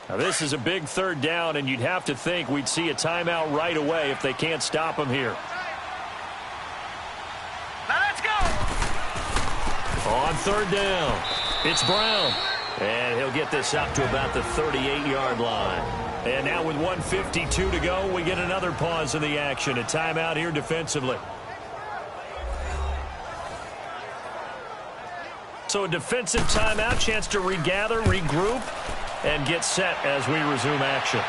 Now this is a big 3rd down, and you'd have to think we'd see a timeout right away if they can't stop him here. Now let's go. On 3rd down, it's Brown. And he'll get this up to about the 38-yard line. And now with 1:52 to go, we get another pause in the action. A timeout here defensively. So a defensive timeout, chance to regather, regroup, and get set as we resume action.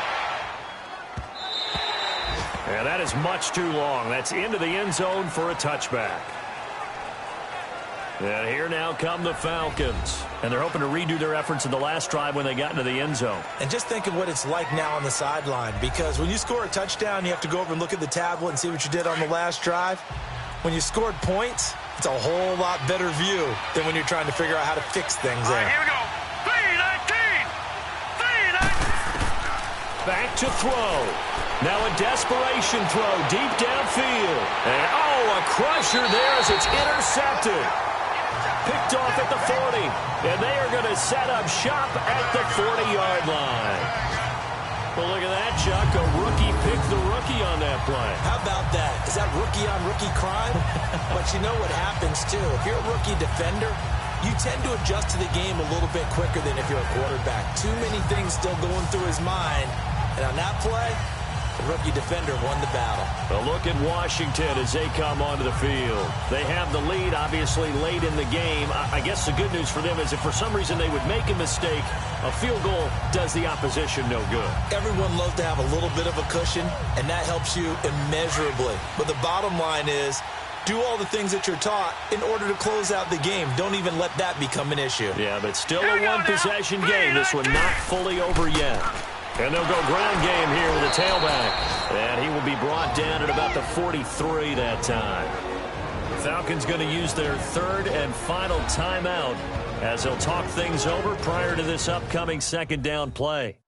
And that is much too long. That's into the end zone for a touchback. And here now come the Falcons. And they're hoping to redo their efforts in the last drive when they got into the end zone. And just think of what it's like now on the sideline, because when you score a touchdown, you have to go over and look at the tablet and see what you did on the last drive. When you scored points, it's a whole lot better view than when you're trying to figure out how to fix things there. All right, here we go. 3-19. Back to throw. Now a desperation throw deep downfield. And, a crusher there as it's intercepted. Picked off at the 40. And they are going to set up shop at the 40-yard line. Well, look at that, Chuck. A rookie picked the rookie on that play. How about that? Is that rookie-on-rookie crime? But you know what happens, too. If you're a rookie defender, you tend to adjust to the game a little bit quicker than if you're a quarterback. Too many things still going through his mind. And on that play, the rookie defender won the battle. A look at Washington as they come onto the field. They have the lead, obviously, late in the game. I guess the good news for them is if for some reason they would make a mistake, a field goal does the opposition no good. Everyone loves to have a little bit of a cushion, and that helps you immeasurably. But the bottom line is, do all the things that you're taught in order to close out the game. Don't even let that become an issue. Yeah, but still a one-possession game. This one not fully over yet. And they'll go ground game here with a tailback. And he will be brought down at about the 43 that time. The Falcons going to use their third and final timeout as they'll talk things over prior to this upcoming second down play.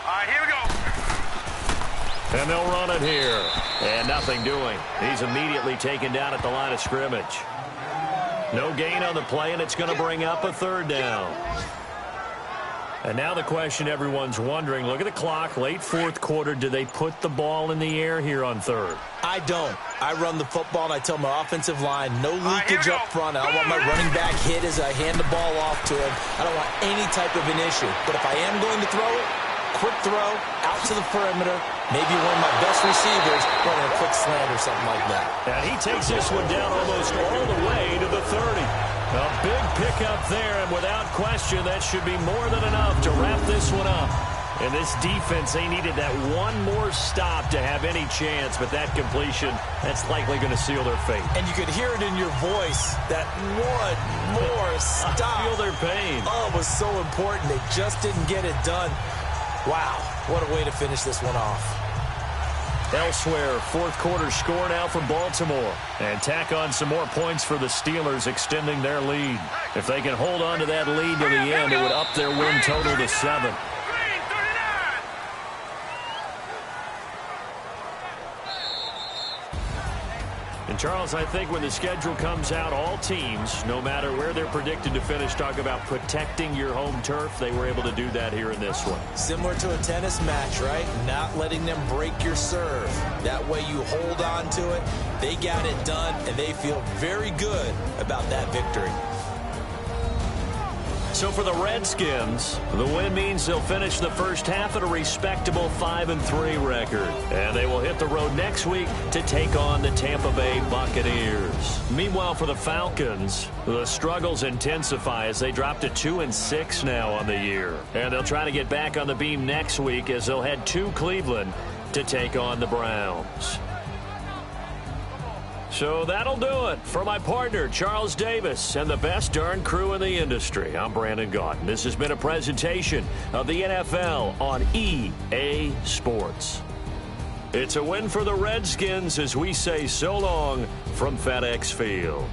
All right, here we go. And they'll run it here. And nothing doing. He's immediately taken down at the line of scrimmage. No gain on the play, and it's going to bring up a third down. And now the question everyone's wondering, look at the clock, late fourth quarter, do they put the ball in the air here on third? I don't. I run the football, and I tell my offensive line, no leakage up front. I don't want my running back hit as I hand the ball off to him. I don't want any type of an issue. But if I am going to throw it, quick throw, out to the perimeter, maybe one of my best receivers running a quick slant or something like that. And he takes this one down almost all the way to the 30. A big pickup there, and without question, that should be more than enough to wrap this one up. And this defense, they needed that one more stop to have any chance, but that completion, that's likely going to seal their fate. And you could hear it in your voice, that one more stop. I feel their pain. Oh, it was so important. They just didn't get it done. Wow, what a way to finish this one off. Elsewhere, fourth quarter score now for Baltimore. And tack on some more points for the Steelers, extending their lead. If they can hold on to that lead to the end, it would up their win total to 7. And, Charles, I think when the schedule comes out, all teams, no matter where they're predicted to finish, talk about protecting your home turf. They were able to do that here in this one. Similar to a tennis match, right? Not letting them break your serve. That way you hold on to it. They got it done, and they feel very good about that victory. So for the Redskins, the win means they'll finish the first half at a respectable 5-3 record. And they will hit the road next week to take on the Tampa Bay Buccaneers. Meanwhile, for the Falcons, the struggles intensify as they drop to 2-6 now on the year. And they'll try to get back on the beam next week as they'll head to Cleveland to take on the Browns. So that'll do it. For my partner, Charles Davis, and the best darn crew in the industry, I'm Brandon Gaudin. This has been a presentation of the NFL on EA Sports. It's a win for the Redskins as we say so long from FedEx Field.